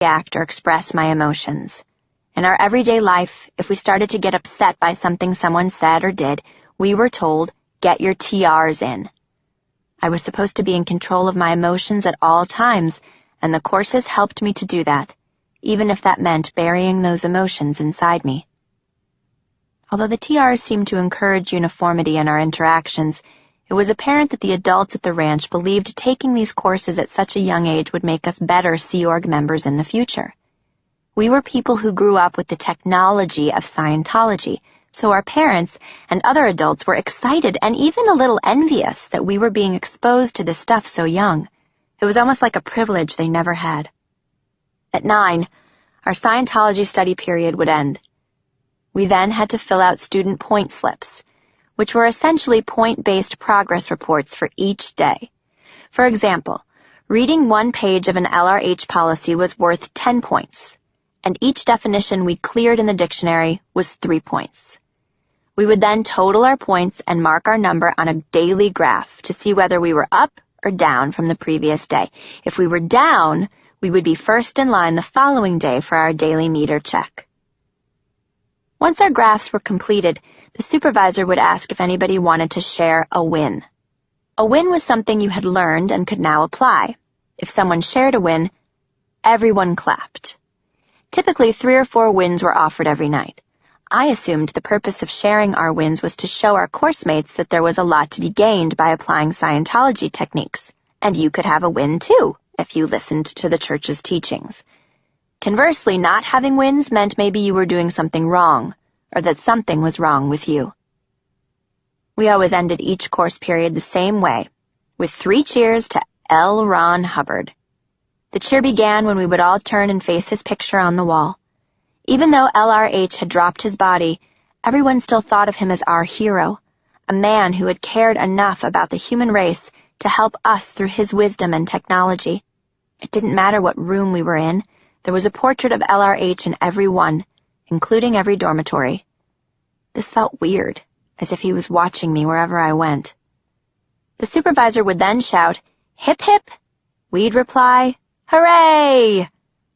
react or express my emotions. In our everyday life, if we started to get upset by something someone said or did, we were told, "Get your TRs in." I was supposed to be in control of my emotions at all times, and the courses helped me to do that, even if that meant burying those emotions inside me. Although the TRs seemed to encourage uniformity in our interactions, it was apparent that the adults at the ranch believed taking these courses at such a young age would make us better Sea Org members in the future. We were people who grew up with the technology of Scientology, so our parents and other adults were excited and even a little envious that we were being exposed to this stuff so young. It was almost like a privilege they never had. At 9, our Scientology study period would end. We then had to fill out student point slips, which were essentially point-based progress reports for each day. For example, reading one page of an LRH policy was worth 10 points, and each definition we cleared in the dictionary was 3 points. We would then total our points and mark our number on a daily graph to see whether we were up or down from the previous day. If we were down, we would be first in line the following day for our daily meter check. Once our graphs were completed, the supervisor would ask if anybody wanted to share a win. A win was something you had learned and could now apply. If someone shared a win, everyone clapped. Typically, 3 or 4 wins were offered every night. I assumed the purpose of sharing our wins was to show our course mates that there was a lot to be gained by applying Scientology techniques, and you could have a win too if you listened to the church's teachings. Conversely, not having wins meant maybe you were doing something wrong, or that something was wrong with you. We always ended each course period the same way, with 3 cheers to L. Ron Hubbard. The cheer began when we would all turn and face his picture on the wall. Even though LRH had dropped his body, everyone still thought of him as our hero, a man who had cared enough about the human race to help us through his wisdom and technology. It didn't matter what room we were in, there was a portrait of LRH in every one, including every dormitory. This felt weird, as if he was watching me wherever I went. The supervisor would then shout, "Hip hip!" We'd reply, "Hooray!"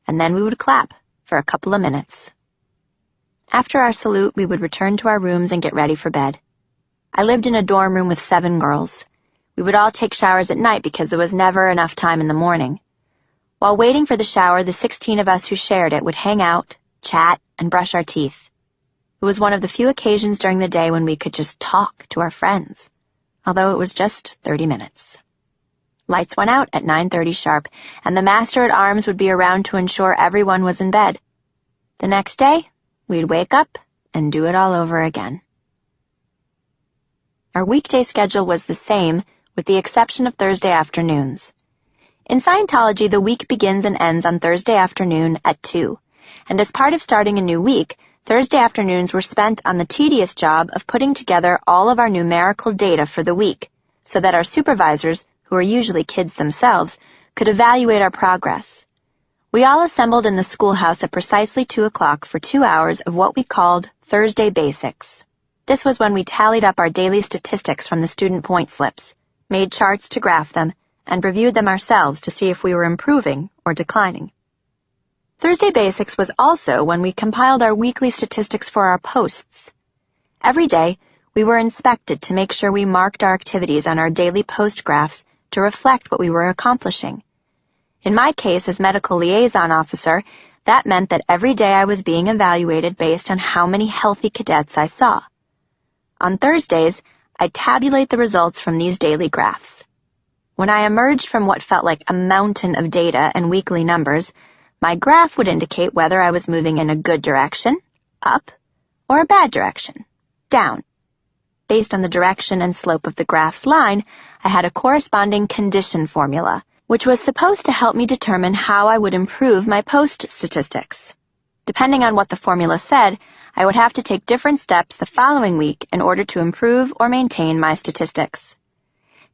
And then we would clap for a couple of minutes. After our salute, we would return to our rooms and get ready for bed. I lived in a dorm room with 7 girls. We would all take showers at night because there was never enough time in the morning. While waiting for the shower, the 16 of us who shared it would hang out, chat, and brush our teeth. It was one of the few occasions during the day when we could just talk to our friends, although it was just 30 minutes. Lights went out at 9:30 sharp, and the master-at-arms would be around to ensure everyone was in bed. The next day, we'd wake up and do it all over again. Our weekday schedule was the same, with the exception of Thursday afternoons. In Scientology, the week begins and ends on Thursday afternoon at 2, and as part of starting a new week, Thursday afternoons were spent on the tedious job of putting together all of our numerical data for the week, so that our supervisors, who are usually kids themselves, could evaluate our progress. We all assembled in the schoolhouse at precisely 2 o'clock for 2 hours of what we called Thursday Basics. This was when we tallied up our daily statistics from the student point slips, made charts to graph them, and reviewed them ourselves to see if we were improving or declining. Thursday Basics was also when we compiled our weekly statistics for our posts. Every day, we were inspected to make sure we marked our activities on our daily post graphs to reflect what we were accomplishing. In my case, as medical liaison officer, that meant that every day I was being evaluated based on how many healthy cadets I saw. On Thursdays, I'd tabulate the results from these daily graphs. When I emerged from what felt like a mountain of data and weekly numbers, my graph would indicate whether I was moving in a good direction, up, or a bad direction, down. Based on the direction and slope of the graph's line, I had a corresponding condition formula, which was supposed to help me determine how I would improve my post statistics. Depending on what the formula said, I would have to take different steps the following week in order to improve or maintain my statistics.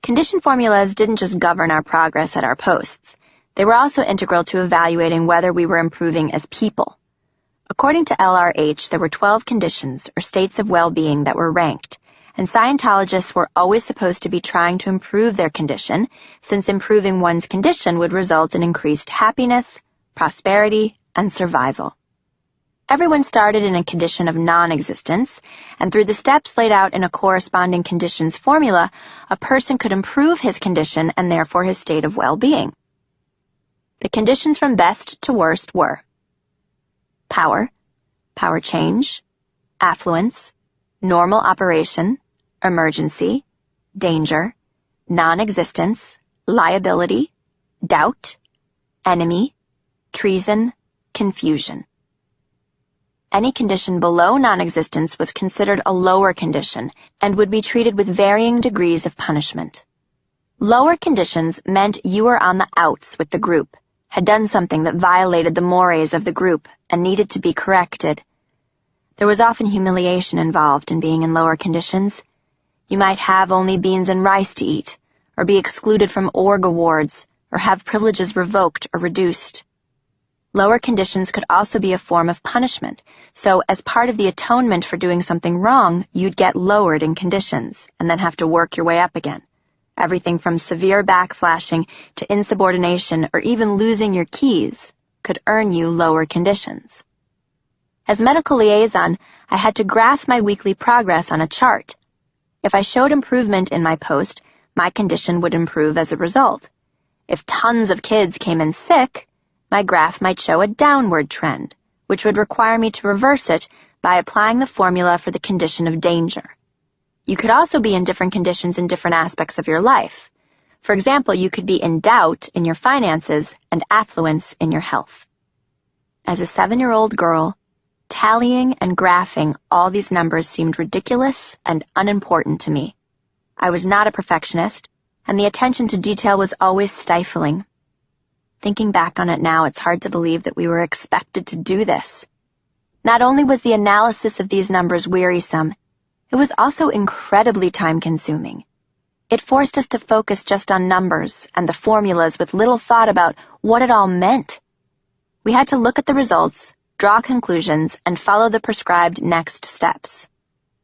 Condition formulas didn't just govern our progress at our posts. They were also integral to evaluating whether we were improving as people. According to LRH, there were 12 conditions, or states of well-being, that were ranked, and Scientologists were always supposed to be trying to improve their condition, since improving one's condition would result in increased happiness, prosperity, and survival. Everyone started in a condition of non-existence, and through the steps laid out in a corresponding conditions formula, a person could improve his condition and therefore his state of well-being. The conditions from best to worst were power, power change, affluence, normal operation, emergency, danger, non-existence, liability, doubt, enemy, treason, confusion. Any condition below non-existence was considered a lower condition and would be treated with varying degrees of punishment. Lower conditions meant you were on the outs with the group, had done something that violated the mores of the group and needed to be corrected. There was often humiliation involved in being in lower conditions. You might have only beans and rice to eat, or be excluded from org awards, or have privileges revoked or reduced. Lower conditions could also be a form of punishment, so as part of the atonement for doing something wrong, you'd get lowered in conditions and then have to work your way up again. Everything from severe backflashing to insubordination or even losing your keys could earn you lower conditions. As medical liaison, I had to graph my weekly progress on a chart. If I showed improvement in my post, my condition would improve as a result. If tons of kids came in sick, my graph might show a downward trend, which would require me to reverse it by applying the formula for the condition of danger. You could also be in different conditions in different aspects of your life. For example, you could be in doubt in your finances and affluence in your health. As a 7-year-old girl, tallying and graphing all these numbers seemed ridiculous and unimportant to me. I was not a perfectionist, and the attention to detail was always stifling. Thinking back on it now, it's hard to believe that we were expected to do this. Not only was the analysis of these numbers wearisome, it was also incredibly time-consuming. It forced us to focus just on numbers and the formulas with little thought about what it all meant. We had to look at the results, draw conclusions, and follow the prescribed next steps.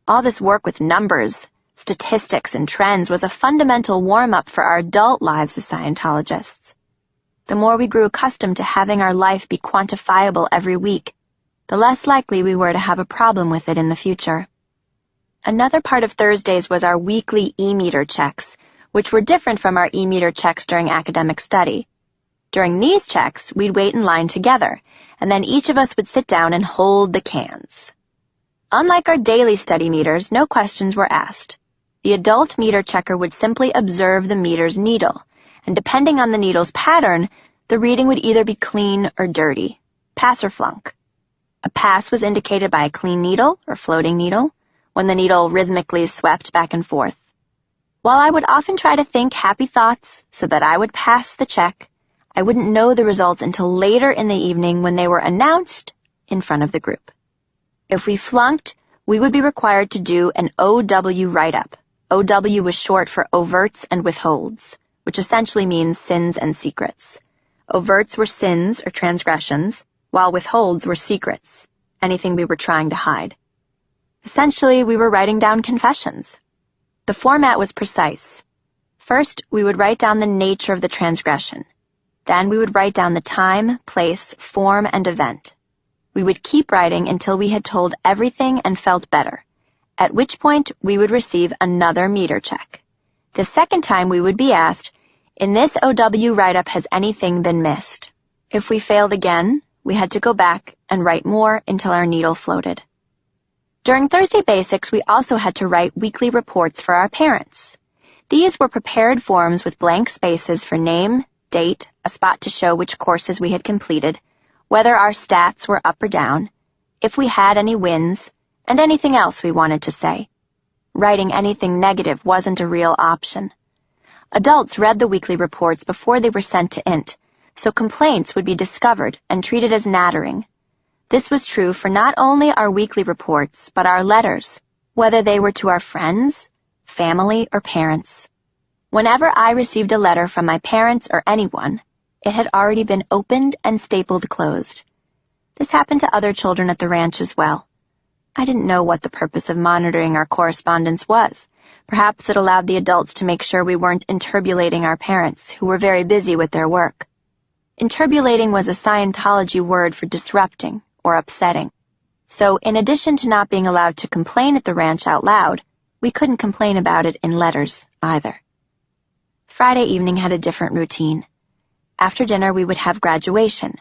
All this work with numbers, statistics, and trends was a fundamental warm-up for our adult lives as Scientologists. The more we grew accustomed to having our life be quantifiable every week, the less likely we were to have a problem with it in the future. Another part of Thursdays was our weekly e-meter checks, which were different from our e-meter checks during academic study. During these checks, we'd wait in line together, and then each of us would sit down and hold the cans. Unlike our daily study meters, no questions were asked. The adult meter checker would simply observe the meter's needle, and depending on the needle's pattern, the reading would either be clean or dirty, pass or flunk. A pass was indicated by a clean needle or floating needle, when the needle rhythmically swept back and forth. While I would often try to think happy thoughts so that I would pass the check, I wouldn't know the results until later in the evening when they were announced in front of the group. If we flunked, we would be required to do an OW write-up. OW was short for overts and withholds, which essentially means sins and secrets. Overts were sins or transgressions, while withholds were secrets, anything we were trying to hide. Essentially, we were writing down confessions. The format was precise. First, we would write down the nature of the transgression. Then we would write down the time, place, form, and event. We would keep writing until we had told everything and felt better, at which point we would receive another meter check. The second time we would be asked, "In this OW write-up, has anything been missed?" If we failed again, we had to go back and write more until our needle floated. During Thursday Basics, we also had to write weekly reports for our parents. These were prepared forms with blank spaces for name, date, a spot to show which courses we had completed, whether our stats were up or down, if we had any wins, and anything else we wanted to say. Writing anything negative wasn't a real option. Adults read the weekly reports before they were sent to INT, so complaints would be discovered and treated as nattering. This was true for not only our weekly reports, but our letters, whether they were to our friends, family, or parents. Whenever I received a letter from my parents or anyone, it had already been opened and stapled closed. This happened to other children at the ranch as well. I didn't know what the purpose of monitoring our correspondence was. Perhaps it allowed the adults to make sure we weren't interpolating our parents, who were very busy with their work. Interbulating was a Scientology word for disrupting or upsetting. So in addition to not being allowed to complain at the ranch out loud, we couldn't complain about it in letters either. Friday evening had a different routine. After dinner, we would have graduation,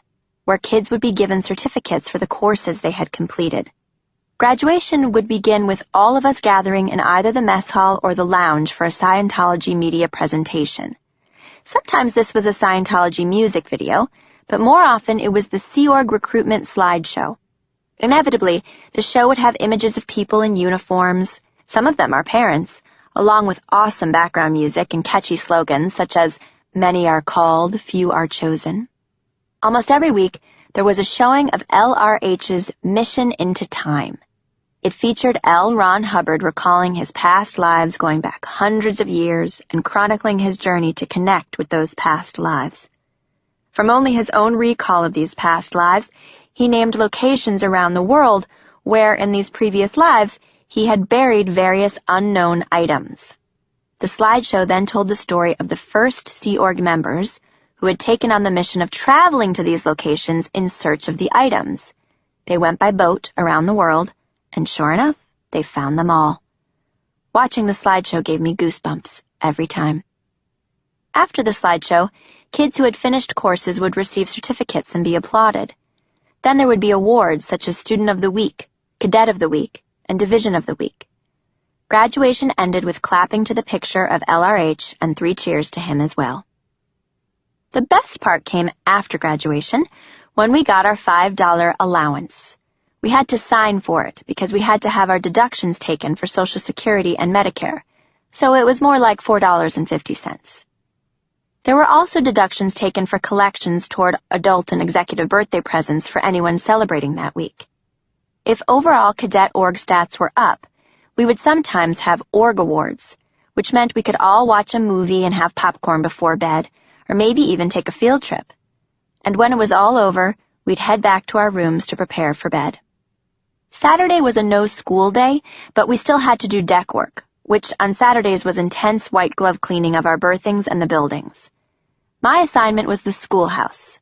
where kids would be given certificates for the courses they had completed. Graduation would begin with all of us gathering in either the mess hall or the lounge for a Scientology media presentation. Sometimes this was a Scientology music video, but more often it was the Sea Org recruitment slideshow. Inevitably, the show would have images of people in uniforms, some of them our parents, along with awesome background music and catchy slogans such as, "Many are called, few are chosen." Almost every week, there was a showing of LRH's Mission into Time. It featured L. Ron Hubbard recalling his past lives going back hundreds of years and chronicling his journey to connect with those past lives. From only his own recall of these past lives, he named locations around the world where, in these previous lives, he had buried various unknown items. The slideshow then told the story of the first Sea Org members who had taken on the mission of traveling to these locations in search of the items. They went by boat around the world, and sure enough, they found them all. Watching the slideshow gave me goosebumps every time. After the slideshow, kids who had finished courses would receive certificates and be applauded. Then there would be awards such as Student of the Week, Cadet of the Week, and Division of the Week. Graduation ended with clapping to the picture of LRH and 3 cheers to him as well. The best part came after graduation, when we got our $5 allowance. We had to sign for it because we had to have our deductions taken for Social Security and Medicare, so it was more like $4.50. There were also deductions taken for collections toward adult and executive birthday presents for anyone celebrating that week. If overall cadet org stats were up, we would sometimes have org awards, which meant we could all watch a movie and have popcorn before bed, or maybe even take a field trip. And when it was all over, we'd head back to our rooms to prepare for bed. Saturday was a no-school day, but we still had to do deck work, which on Saturdays was intense white glove cleaning of our berthings and the buildings. My assignment was the schoolhouse.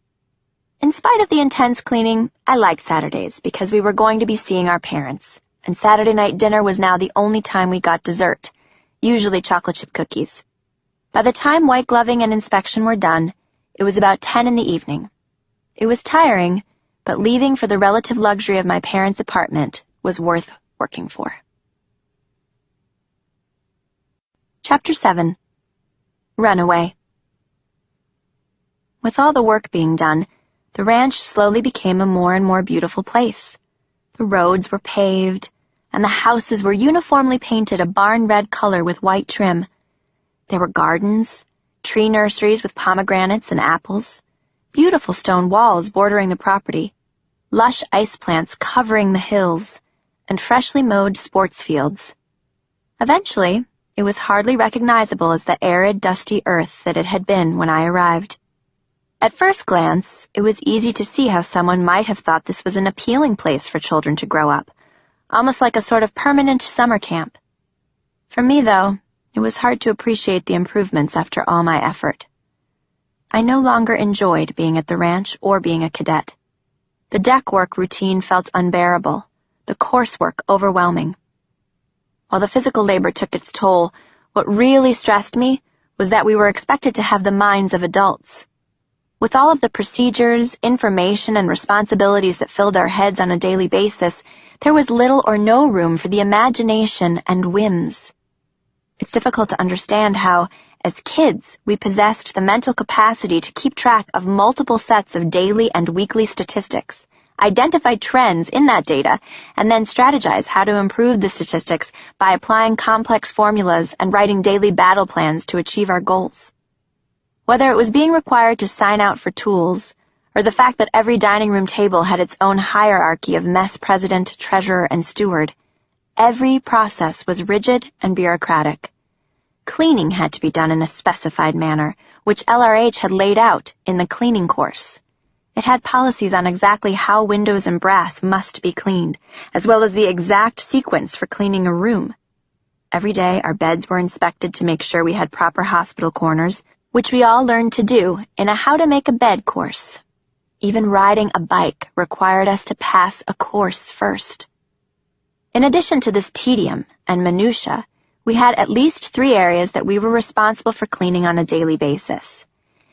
In spite of the intense cleaning, I liked Saturdays because we were going to be seeing our parents, and Saturday night dinner was now the only time we got dessert, usually chocolate chip cookies. By the time white gloving and inspection were done, it was about 10 in the evening. It was tiring, but leaving for the relative luxury of my parents' apartment was worth working for. Chapter 7. Runaway. With all the work being done, the ranch slowly became a more and more beautiful place. The roads were paved, and the houses were uniformly painted a barn red color with white trim. There were gardens, tree nurseries with pomegranates and apples, beautiful stone walls bordering the property, lush ice plants covering the hills, and freshly mowed sports fields. Eventually, it was hardly recognizable as the arid, dusty earth that it had been when I arrived. At first glance, it was easy to see how someone might have thought this was an appealing place for children to grow up, almost like a sort of permanent summer camp. For me, though, it was hard to appreciate the improvements after all my effort. I no longer enjoyed being at the ranch or being a cadet. The deck work routine felt unbearable, the coursework overwhelming. While the physical labor took its toll, what really stressed me was that we were expected to have the minds of adults. With all of the procedures, information, and responsibilities that filled our heads on a daily basis, there was little or no room for the imagination and whims. It's difficult to understand how, as kids, we possessed the mental capacity to keep track of multiple sets of daily and weekly statistics, identify trends in that data, and then strategize how to improve the statistics by applying complex formulas and writing daily battle plans to achieve our goals. Whether it was being required to sign out for tools, or the fact that every dining room table had its own hierarchy of mess president, treasurer, and steward, every process was rigid and bureaucratic. Cleaning had to be done in a specified manner, which LRH had laid out in the cleaning course. It had policies on exactly how windows and brass must be cleaned, as well as the exact sequence for cleaning a room. Every day, our beds were inspected to make sure we had proper hospital corners, which we all learned to do in a how to make a bed course. Even riding a bike required us to pass a course first. In addition to this tedium and minutia, we had at least 3 areas that we were responsible for cleaning on a daily basis.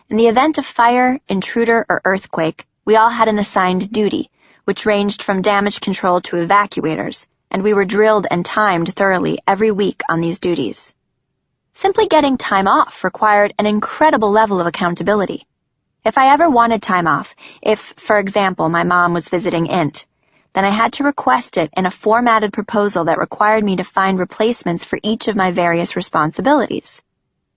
In the event of fire, intruder, or earthquake, we all had an assigned duty, which ranged from damage control to evacuators, and we were drilled and timed thoroughly every week on these duties. Simply getting time off required an incredible level of accountability. If I ever wanted time off, if, for example, my mom was visiting INT, then I had to request it in a formatted proposal that required me to find replacements for each of my various responsibilities.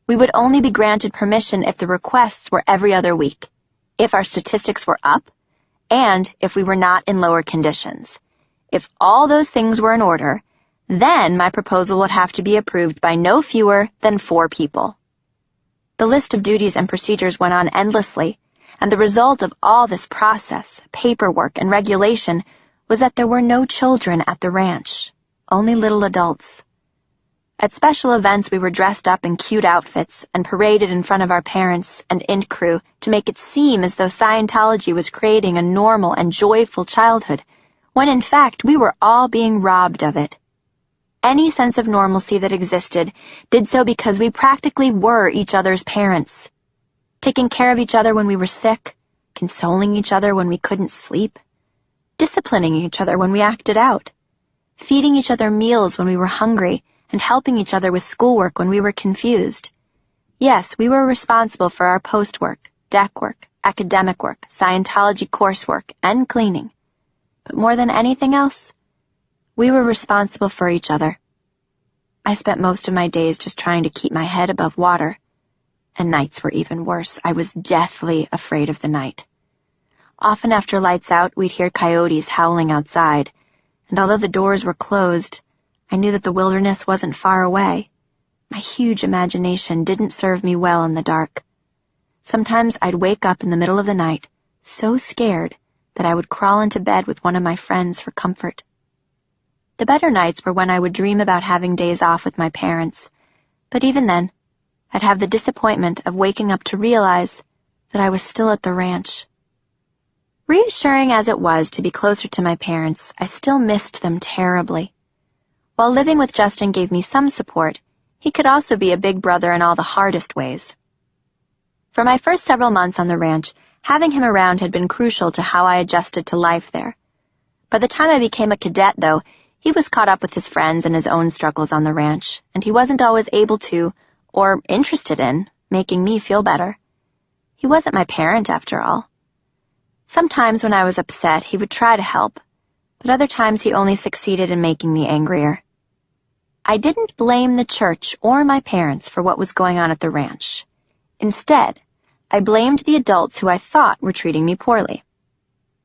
We would only be granted permission if the requests were every other week, if our statistics were up, and if we were not in lower conditions. If all those things were in order, then my proposal would have to be approved by no fewer than 4 people. The list of duties and procedures went on endlessly, and the result of all this process, paperwork, and regulation was that there were no children at the ranch, only little adults. At special events, we were dressed up in cute outfits and paraded in front of our parents and INT crew to make it seem as though Scientology was creating a normal and joyful childhood, when in fact we were all being robbed of it. Any sense of normalcy that existed did so because we practically were each other's parents, taking care of each other when we were sick, consoling each other when we couldn't sleep, disciplining each other when we acted out, feeding each other meals when we were hungry, and helping each other with schoolwork when we were confused. Yes, we were responsible for our postwork, deck work, academic work, Scientology coursework, and cleaning. But more than anything else, we were responsible for each other. I spent most of my days just trying to keep my head above water, and nights were even worse. I was deathly afraid of the night. Often after lights out, we'd hear coyotes howling outside, and although the doors were closed, I knew that the wilderness wasn't far away. My huge imagination didn't serve me well in the dark. Sometimes I'd wake up in the middle of the night, so scared that I would crawl into bed with one of my friends for comfort. The better nights were when I would dream about having days off with my parents, but even then, I'd have the disappointment of waking up to realize that I was still at the ranch. Reassuring as it was to be closer to my parents, I still missed them terribly. While living with Justin gave me some support, he could also be a big brother in all the hardest ways. For my first several months on the ranch, having him around had been crucial to how I adjusted to life there. By the time I became a cadet, though, he was caught up with his friends and his own struggles on the ranch, and he wasn't always able to, or interested in, making me feel better. He wasn't my parent, after all. Sometimes when I was upset, he would try to help, but other times he only succeeded in making me angrier. I didn't blame the church or my parents for what was going on at the ranch. Instead, I blamed the adults who I thought were treating me poorly.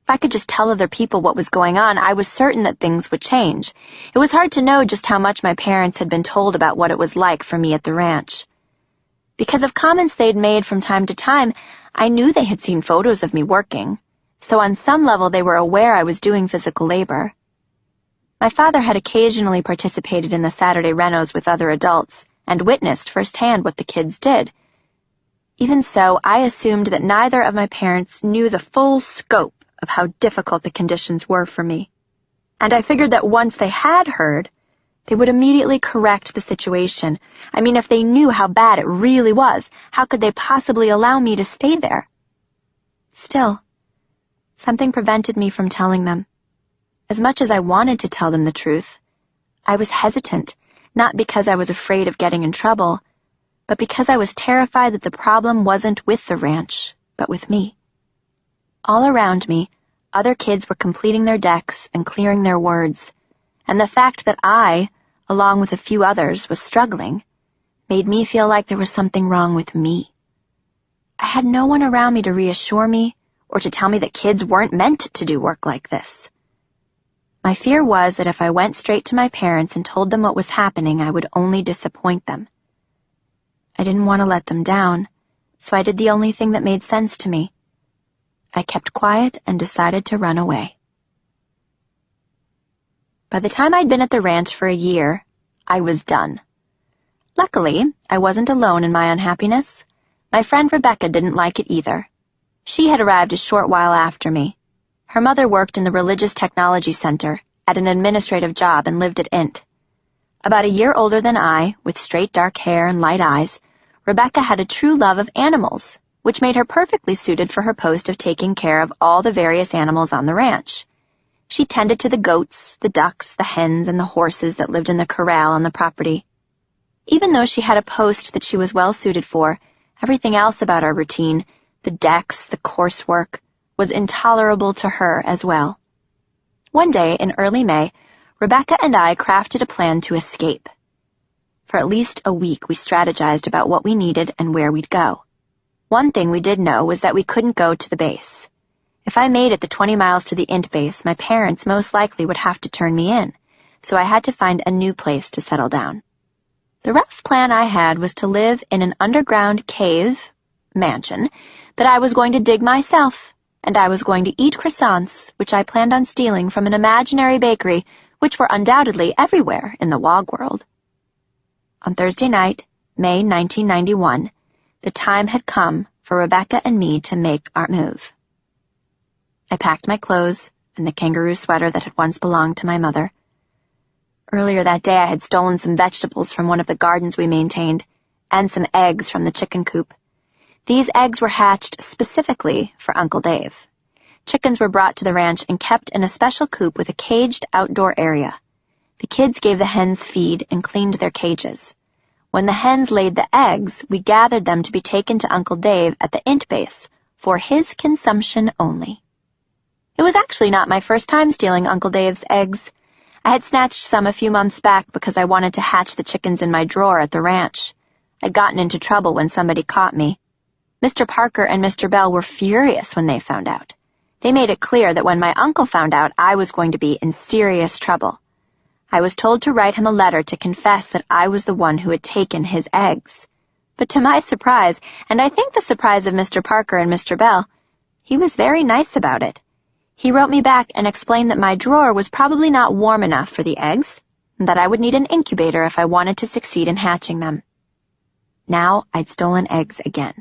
If I could just tell other people what was going on, I was certain that things would change. It was hard to know just how much my parents had been told about what it was like for me at the ranch. Because of comments they'd made from time to time, I knew they had seen photos of me working, so on some level they were aware I was doing physical labor. My father had occasionally participated in the Saturday renos with other adults and witnessed firsthand what the kids did. Even so, I assumed that neither of my parents knew the full scope of how difficult the conditions were for me. And I figured that once they had heard, they would immediately correct the situation. I mean, if they knew how bad it really was, how could they possibly allow me to stay there? Still, something prevented me from telling them. As much as I wanted to tell them the truth, I was hesitant, not because I was afraid of getting in trouble, but because I was terrified that the problem wasn't with the ranch, but with me. All around me, other kids were completing their decks and clearing their words, and the fact that I, along with a few others, was struggling, made me feel like there was something wrong with me. I had no one around me to reassure me or to tell me that kids weren't meant to do work like this. My fear was that if I went straight to my parents and told them what was happening, I would only disappoint them. I didn't want to let them down, so I did the only thing that made sense to me. I kept quiet and decided to run away. By the time I'd been at the ranch for a year, I was done. Luckily, I wasn't alone in my unhappiness. My friend Rebecca didn't like it either. She had arrived a short while after me. Her mother worked in the Religious Technology Center at an administrative job and lived at Int. About a year older than I, with straight dark hair and light eyes, Rebecca had a true love of animals, which made her perfectly suited for her post of taking care of all the various animals on the ranch. She tended to the goats, the ducks, the hens, and the horses that lived in the corral on the property. Even though she had a post that she was well suited for, everything else about our routine, the decks, the coursework, was intolerable to her as well. One day in early May, Rebecca and I crafted a plan to escape. For at least a week we strategized about what we needed and where we'd go. One thing we did know was that we couldn't go to the base. If I made it the 20 miles to the Int base, my parents most likely would have to turn me in, so I had to find a new place to settle down. The rough plan I had was to live in an underground cave mansion that I was going to dig myself, and I was going to eat croissants, which I planned on stealing from an imaginary bakery, which were undoubtedly everywhere in the WOG world. On Thursday night, May 1991, the time had come for Rebecca and me to make our move. I packed my clothes and the kangaroo sweater that had once belonged to my mother. Earlier that day I had stolen some vegetables from one of the gardens we maintained, and some eggs from the chicken coop. These eggs were hatched specifically for Uncle Dave. Chickens were brought to the ranch and kept in a special coop with a caged outdoor area. The kids gave the hens feed and cleaned their cages. When the hens laid the eggs, we gathered them to be taken to Uncle Dave at the Int base for his consumption only. It was actually not my first time stealing Uncle Dave's eggs. I had snatched some a few months back because I wanted to hatch the chickens in my drawer at the ranch. I'd gotten into trouble when somebody caught me. Mr. Parker and Mr. Bell were furious when they found out. They made it clear that when my uncle found out, I was going to be in serious trouble. I was told to write him a letter to confess that I was the one who had taken his eggs. But to my surprise, and I think the surprise of Mr. Parker and Mr. Bell, he was very nice about it. He wrote me back and explained that my drawer was probably not warm enough for the eggs, and that I would need an incubator if I wanted to succeed in hatching them. Now I'd stolen eggs again.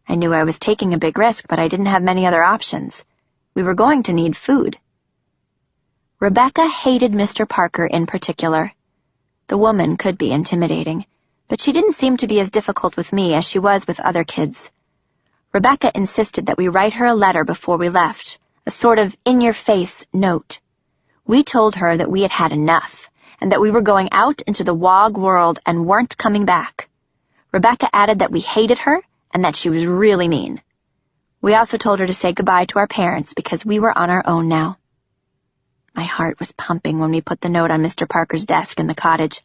I knew I was taking a big risk, but I didn't have many other options. We were going to need food. Rebecca hated Mr. Parker in particular. The woman could be intimidating, but she didn't seem to be as difficult with me as she was with other kids. Rebecca insisted that we write her a letter before we left, a sort of in-your-face note. We told her that we had had enough, and that we were going out into the WOG world and weren't coming back. Rebecca added that we hated her and that she was really mean. We also told her to say goodbye to our parents because we were on our own now. My heart was pumping when we put the note on Mr. Parker's desk in the cottage.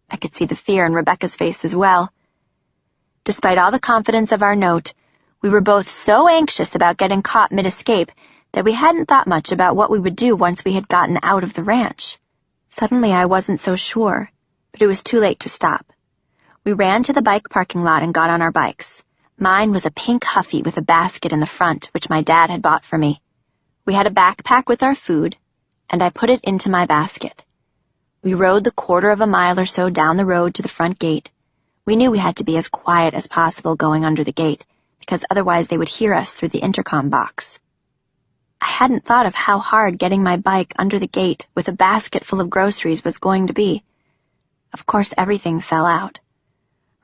I could see the fear in Rebecca's face as well. Despite all the confidence of our note, we were both so anxious about getting caught mid-escape that we hadn't thought much about what we would do once we had gotten out of the ranch. Suddenly I wasn't so sure, but it was too late to stop. We ran to the bike parking lot and got on our bikes. Mine was a pink Huffy with a basket in the front, which my dad had bought for me. We had a backpack with our food, and I put it into my basket. We rode the 1/4 mile or so down the road to the front gate. We knew we had to be as quiet as possible going under the gate, because otherwise they would hear us through the intercom box. I hadn't thought of how hard getting my bike under the gate with a basket full of groceries was going to be. Of course, everything fell out.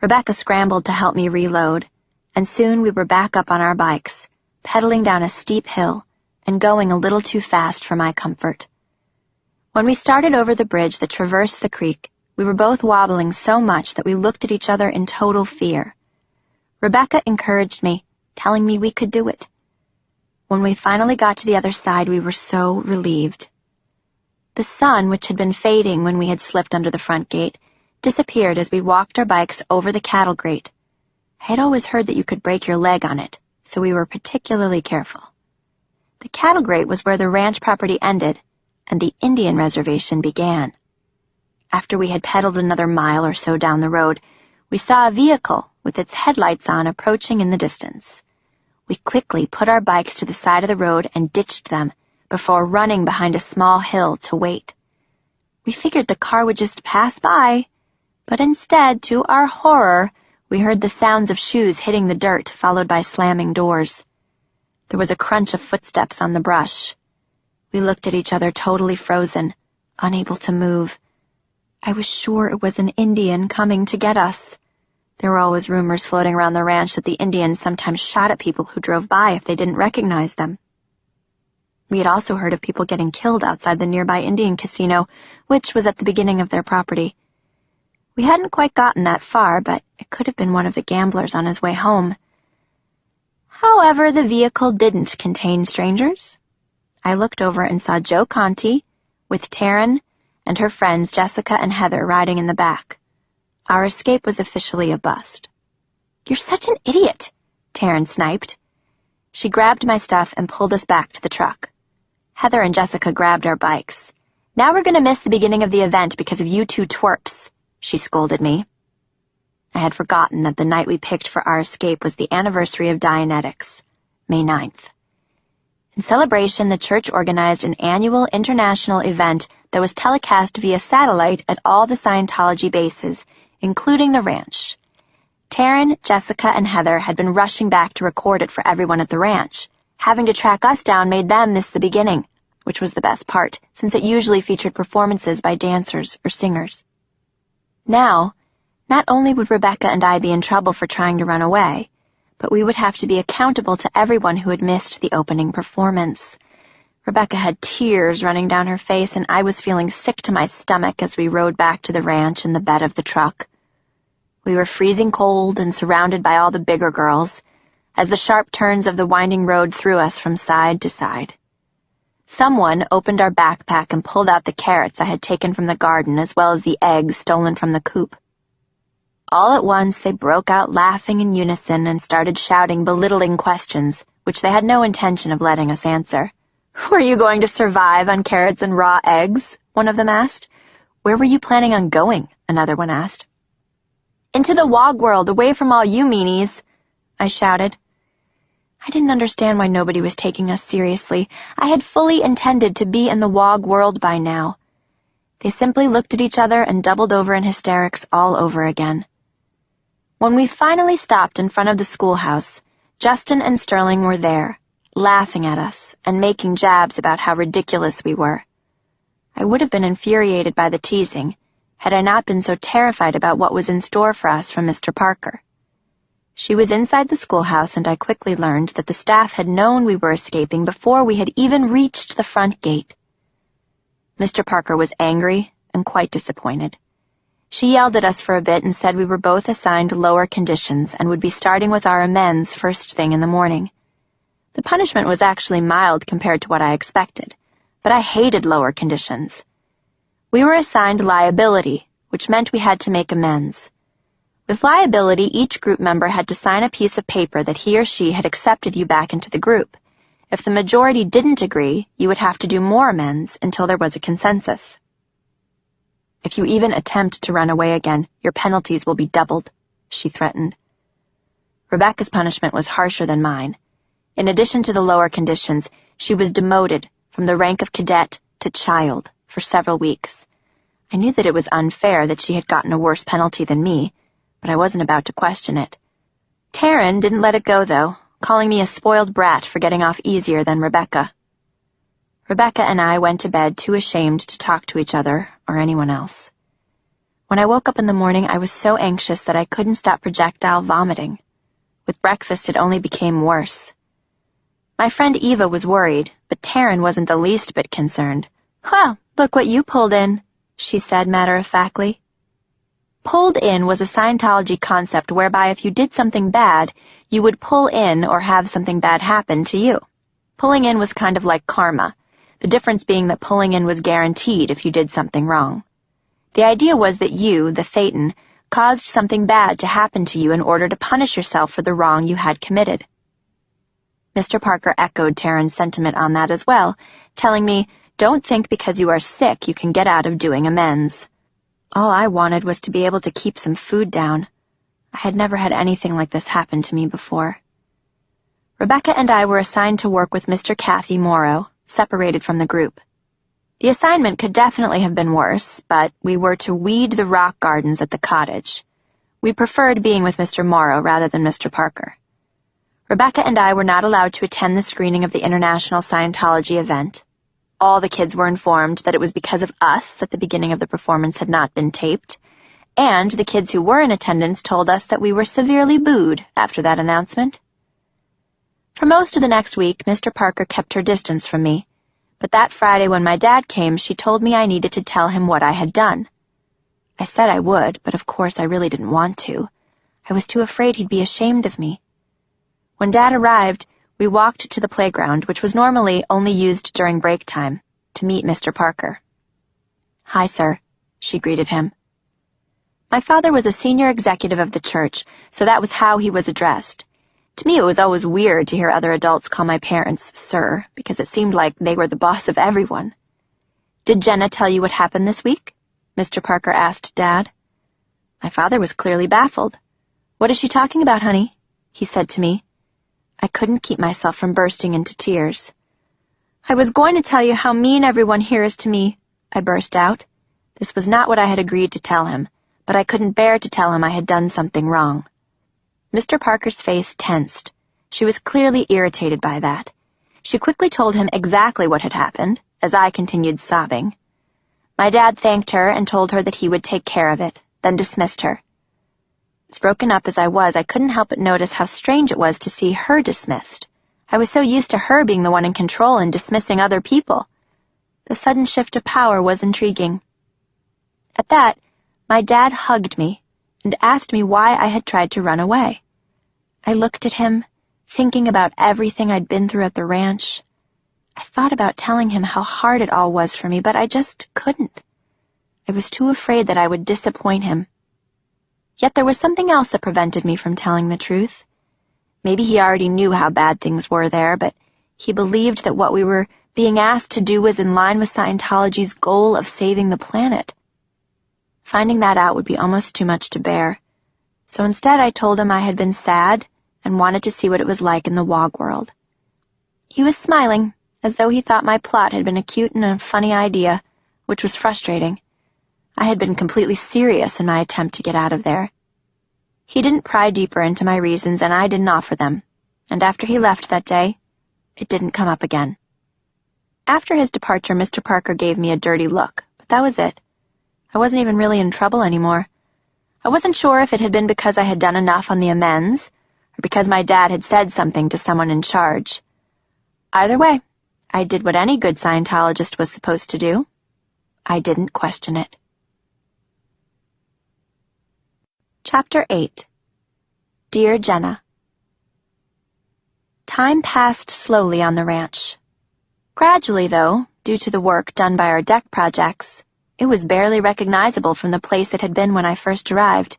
Rebecca scrambled to help me reload, and soon we were back up on our bikes, pedaling down a steep hill and going a little too fast for my comfort. When we started over the bridge that traversed the creek, we were both wobbling so much that we looked at each other in total fear. Rebecca encouraged me, telling me we could do it. When we finally got to the other side, we were so relieved. The sun, which had been fading when we had slipped under the front gate, disappeared as we walked our bikes over the cattle grate. I had always heard that you could break your leg on it, so we were particularly careful. The cattle grate was where the ranch property ended, and the Indian reservation began. After we had pedaled another mile or so down the road, we saw a vehicle with its headlights on approaching in the distance. We quickly put our bikes to the side of the road and ditched them before running behind a small hill to wait. We figured the car would just pass by, but instead, to our horror, We heard the sounds of shoes hitting the dirt, followed by slamming doors. There was a crunch of footsteps on the brush. We looked at each other, totally frozen, unable to move. I was sure it was an Indian coming to get us. There were always rumors floating around the ranch that the Indians sometimes shot at people who drove by if they didn't recognize them. We had also heard of people getting killed outside the nearby Indian casino, which was at the beginning of their property. We hadn't quite gotten that far, but it could have been one of the gamblers on his way home. However, the vehicle didn't contain strangers. I looked over and saw Joe Conti, with Taryn and her friends Jessica and Heather riding in the back. Our escape was officially a bust. "You're such an idiot," Taryn sniped. She grabbed my stuff and pulled us back to the truck. Heather and Jessica grabbed our bikes. "Now we're going to miss the beginning of the event because of you two twerps," she scolded me. I had forgotten that the night we picked for our escape was the anniversary of Dianetics, May 9th. In celebration, the church organized an annual international event that was telecast via satellite at all the Scientology bases, including the ranch. Taryn, Jessica, and Heather had been rushing back to record it for everyone at the ranch. Having to track us down made them miss the beginning, which was the best part, since it usually featured performances by dancers or singers. Now, not only would Rebecca and I be in trouble for trying to run away, but we would have to be accountable to everyone who had missed the opening performance. Rebecca had tears running down her face, and I was feeling sick to my stomach as we rode back to the ranch in the bed of the truck. We were freezing cold and surrounded by all the bigger girls, as the sharp turns of the winding road threw us from side to side. Someone opened our backpack and pulled out the carrots I had taken from the garden, as well as the eggs stolen from the coop. All at once they broke out laughing in unison and started shouting belittling questions, which they had no intention of letting us answer. "Were you going to survive on carrots and raw eggs?" one of them asked. "Where were you planning on going?" another one asked. "Into the wog world, away from all you meanies," I shouted. I didn't understand why nobody was taking us seriously. I had fully intended to be in the wog world by now. They simply looked at each other and doubled over in hysterics all over again. When we finally stopped in front of the schoolhouse, Justin and Sterling were there, laughing at us and making jabs about how ridiculous we were. I would have been infuriated by the teasing had I not been so terrified about what was in store for us from Mr. Parker. She was inside the schoolhouse, and I quickly learned that the staff had known we were escaping before we had even reached the front gate. Mr. Parker was angry and quite disappointed. She yelled at us for a bit and said we were both assigned lower conditions and would be starting with our amends first thing in the morning. The punishment was actually mild compared to what I expected, but I hated lower conditions. We were assigned liability, which meant we had to make amends. With liability, each group member had to sign a piece of paper that he or she had accepted you back into the group. If the majority didn't agree, you would have to do more amends until there was a consensus. "If you even attempt to run away again, your penalties will be doubled," she threatened. Rebecca's punishment was harsher than mine. In addition to the lower conditions, she was demoted from the rank of cadet to child for several weeks. I knew that it was unfair that she had gotten a worse penalty than me, but I wasn't about to question it. Taryn didn't let it go, though, calling me a spoiled brat for getting off easier than Rebecca. Rebecca and I went to bed too ashamed to talk to each other or anyone else. When I woke up in the morning, I was so anxious that I couldn't stop projectile vomiting. With breakfast, it only became worse. My friend Eva was worried, but Taryn wasn't the least bit concerned. "Well, look what you pulled in," she said matter-of-factly. Pulled in was a Scientology concept whereby if you did something bad, you would pull in or have something bad happen to you. Pulling in was kind of like karma, the difference being that pulling in was guaranteed if you did something wrong. The idea was that you, the Thetan, caused something bad to happen to you in order to punish yourself for the wrong you had committed. Mr. Parker echoed Taryn's sentiment on that as well, telling me, "Don't think because you are sick you can get out of doing amends." All I wanted was to be able to keep some food down. I had never had anything like this happen to me before. Rebecca and I were assigned to work with Mr. Kathy Morrow, separated from the group. The assignment could definitely have been worse, but we were to weed the rock gardens at the cottage. We preferred being with Mr. Morrow rather than Mr. Parker. Rebecca and I were not allowed to attend the screening of the International Scientology event. All the kids were informed that it was because of us that the beginning of the performance had not been taped, and the kids who were in attendance told us that we were severely booed after that announcement. For most of the next week, Mr. Parker kept her distance from me, but that Friday when my dad came, she told me I needed to tell him what I had done. I said I would, but of course I really didn't want to. I was too afraid he'd be ashamed of me. When Dad arrived, we walked to the playground, which was normally only used during break time, to meet Mr. Parker. "Hi, sir," she greeted him. My father was a senior executive of the church, so that was how he was addressed. To me, it was always weird to hear other adults call my parents sir, because it seemed like they were the boss of everyone. "Did Jenna tell you what happened this week?" Mr. Parker asked Dad. My father was clearly baffled. "What is she talking about, honey?" he said to me. I couldn't keep myself from bursting into tears. "I was going to tell you how mean everyone here is to me," I burst out. This was not what I had agreed to tell him, but I couldn't bear to tell him I had done something wrong. Mr. Parker's face tensed. She was clearly irritated by that. She quickly told him exactly what had happened, as I continued sobbing. My dad thanked her and told her that he would take care of it, then dismissed her. As broken up as I was, I couldn't help but notice how strange it was to see her dismissed. I was so used to her being the one in control and dismissing other people. The sudden shift of power was intriguing. At that, my dad hugged me and asked me why I had tried to run away. I looked at him, thinking about everything I'd been through at the ranch. I thought about telling him how hard it all was for me, but I just couldn't. I was too afraid that I would disappoint him. Yet there was something else that prevented me from telling the truth. Maybe he already knew how bad things were there, but he believed that what we were being asked to do was in line with Scientology's goal of saving the planet. Finding that out would be almost too much to bear. So instead I told him I had been sad and wanted to see what it was like in the WOG world. He was smiling, as though he thought my plot had been a cute and a funny idea, which was frustrating. I had been completely serious in my attempt to get out of there. He didn't pry deeper into my reasons, and I didn't offer them, and after he left that day, it didn't come up again. After his departure, Mr. Parker gave me a dirty look, but that was it. I wasn't even really in trouble anymore. I wasn't sure if it had been because I had done enough on the amends, or because my dad had said something to someone in charge. Either way, I did what any good Scientologist was supposed to do. I didn't question it. Chapter 8. Dear Jenna. Time passed slowly on the ranch. Gradually, though, due to the work done by our deck projects, it was barely recognizable from the place it had been when I first arrived.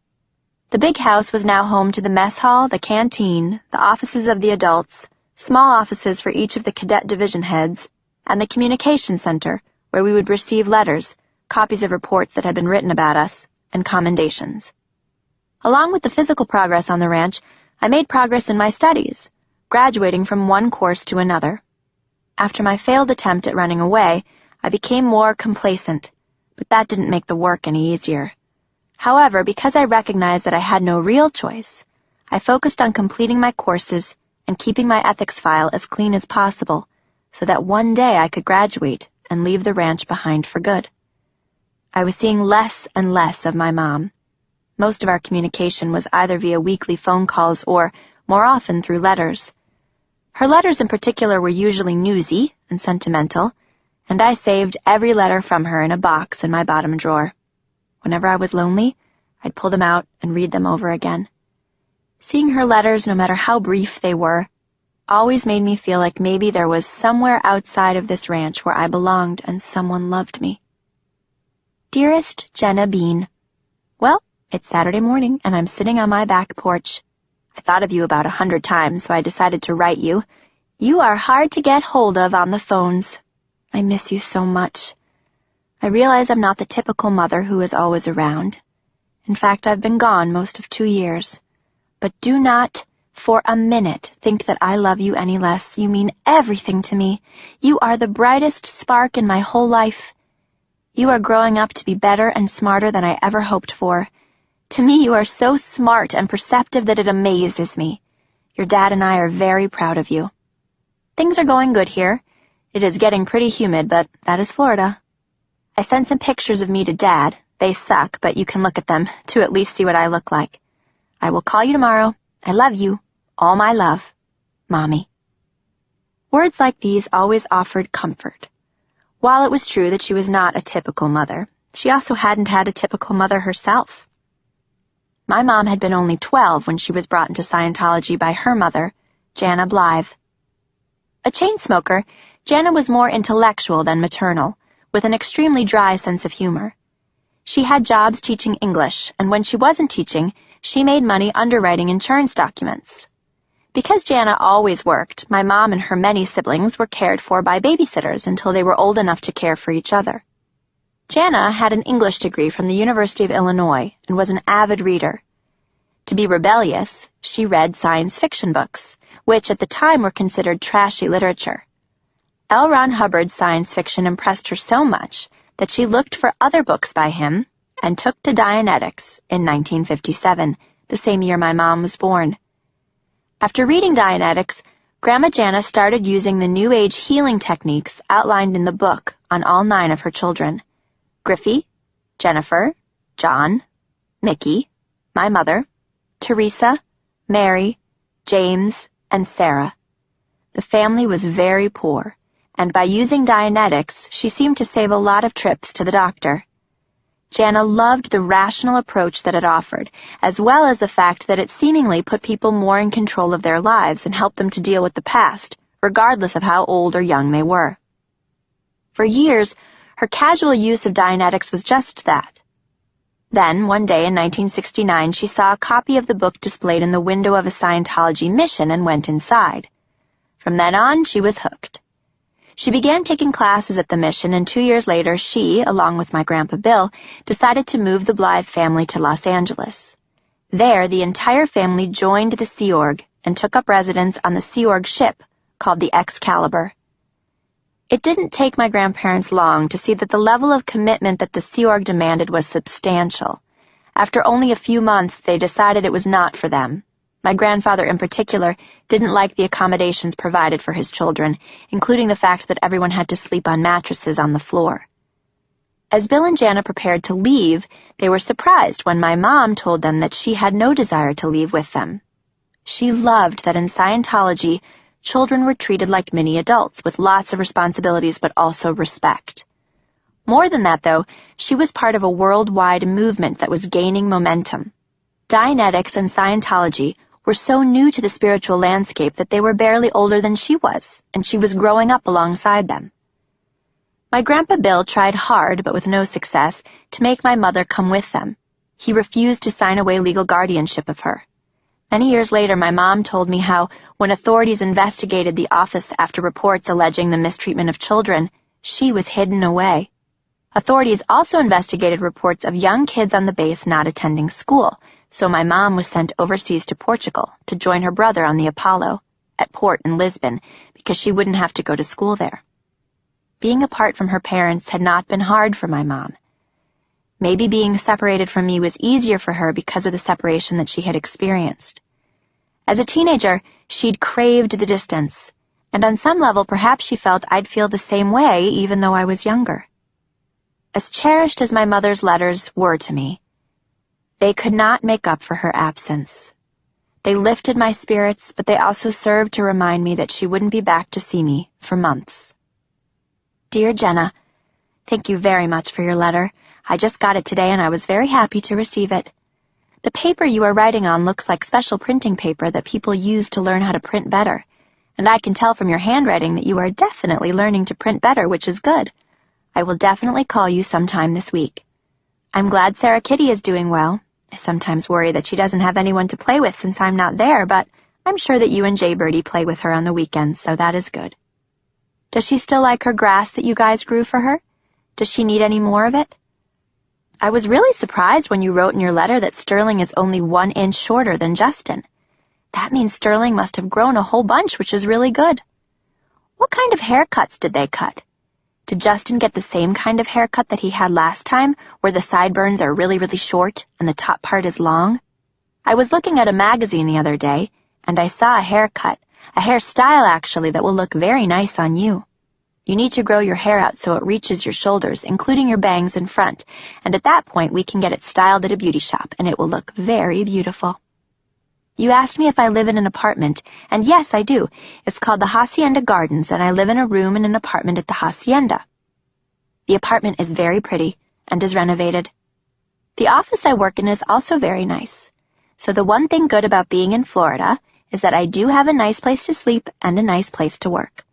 The big house was now home to the mess hall, the canteen, the offices of the adults, small offices for each of the cadet division heads, and the communication center, where we would receive letters, copies of reports that had been written about us, and commendations. Along with the physical progress on the ranch, I made progress in my studies, graduating from one course to another. After my failed attempt at running away, I became more complacent, but that didn't make the work any easier. However, because I recognized that I had no real choice, I focused on completing my courses and keeping my ethics file as clean as possible, so that one day I could graduate and leave the ranch behind for good. I was seeing less and less of my mom. Most of our communication was either via weekly phone calls or, more often, through letters. Her letters in particular were usually newsy and sentimental, and I saved every letter from her in a box in my bottom drawer. Whenever I was lonely, I'd pull them out and read them over again. Seeing her letters, no matter how brief they were, always made me feel like maybe there was somewhere outside of this ranch where I belonged and someone loved me. Dearest Jenna Bean, well, it's Saturday morning, and I'm sitting on my back porch. I thought of you about 100 times, so I decided to write you. You are hard to get hold of on the phones. I miss you so much. I realize I'm not the typical mother who is always around. In fact, I've been gone most of 2 years. But do not, for a minute, think that I love you any less. You mean everything to me. You are the brightest spark in my whole life. You are growing up to be better and smarter than I ever hoped for. To me, you are so smart and perceptive that it amazes me. Your dad and I are very proud of you. Things are going good here. It is getting pretty humid, but that is Florida. I sent some pictures of me to Dad. They suck, but you can look at them to at least see what I look like. I will call you tomorrow. I love you. All my love. Mommy. Words like these always offered comfort. While it was true that she was not a typical mother, she also hadn't had a typical mother herself. My mom had been only 12 when she was brought into Scientology by her mother, Jana Blythe. A chain smoker, Jana was more intellectual than maternal, with an extremely dry sense of humor. She had jobs teaching English, and when she wasn't teaching, she made money underwriting insurance documents. Because Jana always worked, my mom and her many siblings were cared for by babysitters until they were old enough to care for each other. Jana had an English degree from the University of Illinois and was an avid reader. To be rebellious, she read science fiction books, which at the time were considered trashy literature. L. Ron Hubbard's science fiction impressed her so much that she looked for other books by him and took to Dianetics in 1957, the same year my mom was born. After reading Dianetics, Grandma Jana started using the New Age healing techniques outlined in the book on all 9 of her children: Griffey, Jennifer, John, Mickey, my mother, Teresa, Mary, James, and Sarah. The family was very poor, and by using Dianetics, she seemed to save a lot of trips to the doctor. Jana loved the rational approach that it offered, as well as the fact that it seemingly put people more in control of their lives and helped them to deal with the past, regardless of how old or young they were. For years, her casual use of Dianetics was just that. Then, one day in 1969, she saw a copy of the book displayed in the window of a Scientology mission and went inside. From then on, she was hooked. She began taking classes at the mission, and 2 years later she, along with my Grandpa Bill, decided to move the Blythe family to Los Angeles. There, the entire family joined the Sea Org and took up residence on the Sea Org ship called the Excalibur. It didn't take my grandparents long to see that the level of commitment that the Sea Org demanded was substantial. After only a few months, they decided it was not for them. My grandfather in particular didn't like the accommodations provided for his children, including the fact that everyone had to sleep on mattresses on the floor. As Bill and Jana prepared to leave, they were surprised when my mom told them that she had no desire to leave with them. She loved that in Scientology, children were treated like mini adults with lots of responsibilities but also respect. More than that, though, she was part of a worldwide movement that was gaining momentum. Dianetics and Scientology were so new to the spiritual landscape that they were barely older than she was, and she was growing up alongside them. My Grandpa Bill tried hard, but with no success, to make my mother come with them. He refused to sign away legal guardianship of her. Many years later, my mom told me how, when authorities investigated the office after reports alleging the mistreatment of children, she was hidden away. Authorities also investigated reports of young kids on the base not attending school, so my mom was sent overseas to Portugal to join her brother on the Apollo, at port in Lisbon, because she wouldn't have to go to school there. Being apart from her parents had not been hard for my mom. Maybe being separated from me was easier for her because of the separation that she had experienced. As a teenager, she'd craved the distance, and on some level perhaps she felt I'd feel the same way even though I was younger. As cherished as my mother's letters were to me, they could not make up for her absence. They lifted my spirits, but they also served to remind me that she wouldn't be back to see me for months. Dear Jenna, thank you very much for your letter. I just got it today and I was very happy to receive it. The paper you are writing on looks like special printing paper that people use to learn how to print better, and I can tell from your handwriting that you are definitely learning to print better, which is good. I will definitely call you sometime this week. I'm glad Sarah Kitty is doing well. I sometimes worry that she doesn't have anyone to play with since I'm not there, but I'm sure that you and Jay Birdie play with her on the weekends, so that is good. Does she still like her grass that you guys grew for her? Does she need any more of it? I was really surprised when you wrote in your letter that Sterling is only 1 inch shorter than Justin. That means Sterling must have grown a whole bunch, which is really good. What kind of haircuts did they cut? Did Justin get the same kind of haircut that he had last time, where the sideburns are really, really short and the top part is long? I was looking at a magazine the other day, and I saw a haircut, a hairstyle actually, that will look very nice on you. You need to grow your hair out so it reaches your shoulders, including your bangs in front, and at that point we can get it styled at a beauty shop, and it will look very beautiful. You asked me if I live in an apartment, and yes, I do. It's called the Hacienda Gardens, and I live in a room in an apartment at the Hacienda. The apartment is very pretty and is renovated. The office I work in is also very nice. So the one thing good about being in Florida is that I do have a nice place to sleep and a nice place to work.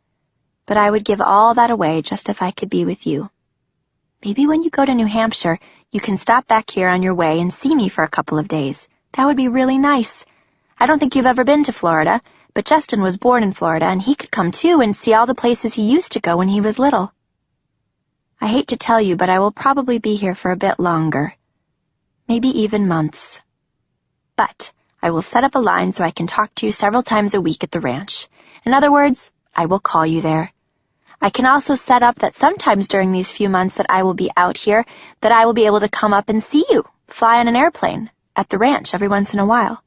But I would give all that away just if I could be with you. Maybe when you go to New Hampshire, you can stop back here on your way and see me for a couple of days. That would be really nice. I don't think you've ever been to Florida, but Justin was born in Florida, and he could come too and see all the places he used to go when he was little. I hate to tell you, but I will probably be here for a bit longer. Maybe even months. But I will set up a line so I can talk to you several times a week at the ranch. In other words, I will call you there. I can also set up that sometimes during these few months that I will be out here, that I will be able to come up and see you, fly on an airplane, at the ranch every once in a while.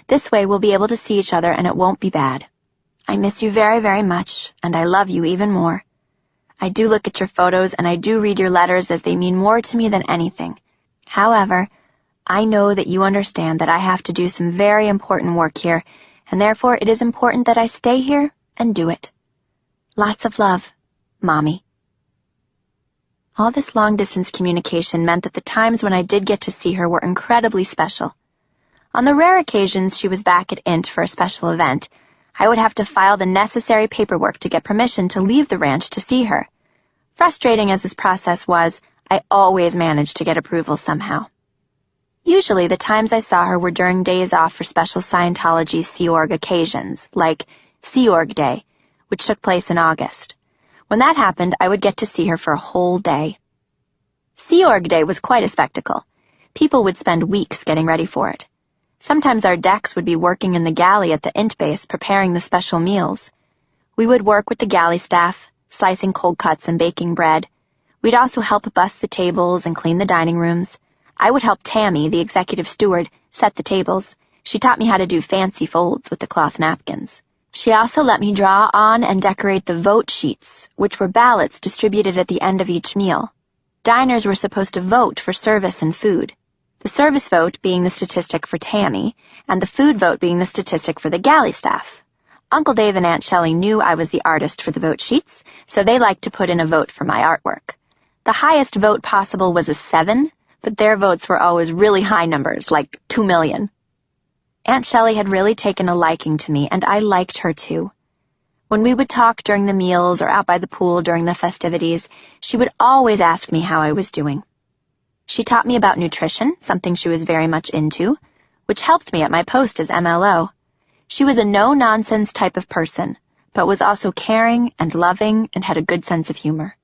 This way we'll be able to see each other and it won't be bad. I miss you very, very much, and I love you even more. I do look at your photos and I do read your letters as they mean more to me than anything. However, I know that you understand that I have to do some very important work here, and therefore it is important that I stay here and do it. Lots of love, Mommy. All this long-distance communication meant that the times when I did get to see her were incredibly special. On the rare occasions she was back at INT for a special event, I would have to file the necessary paperwork to get permission to leave the ranch to see her. Frustrating as this process was, I always managed to get approval somehow. Usually the times I saw her were during days off for special Scientology Sea Org occasions, like Sea Org Day, which took place in August. When that happened, I would get to see her for a whole day. Sea Org Day was quite a spectacle. People would spend weeks getting ready for it. Sometimes our decks would be working in the galley at the INT base preparing the special meals. We would work with the galley staff, slicing cold cuts and baking bread. We'd also help bust the tables and clean the dining rooms. I would help Tammy, the executive steward, set the tables. She taught me how to do fancy folds with the cloth napkins. She also let me draw on and decorate the vote sheets, which were ballots distributed at the end of each meal. Diners were supposed to vote for service and food. The service vote being the statistic for Tammy, and the food vote being the statistic for the galley staff. Uncle Dave and Aunt Shelley knew I was the artist for the vote sheets, so they liked to put in a vote for my artwork. The highest vote possible was a 7, but their votes were always really high numbers, like 2 million. Aunt Shelley had really taken a liking to me, and I liked her too. When we would talk during the meals or out by the pool during the festivities, she would always ask me how I was doing. She taught me about nutrition, something she was very much into, which helped me at my post as MLO. She was a no-nonsense type of person, but was also caring and loving and had a good sense of humor.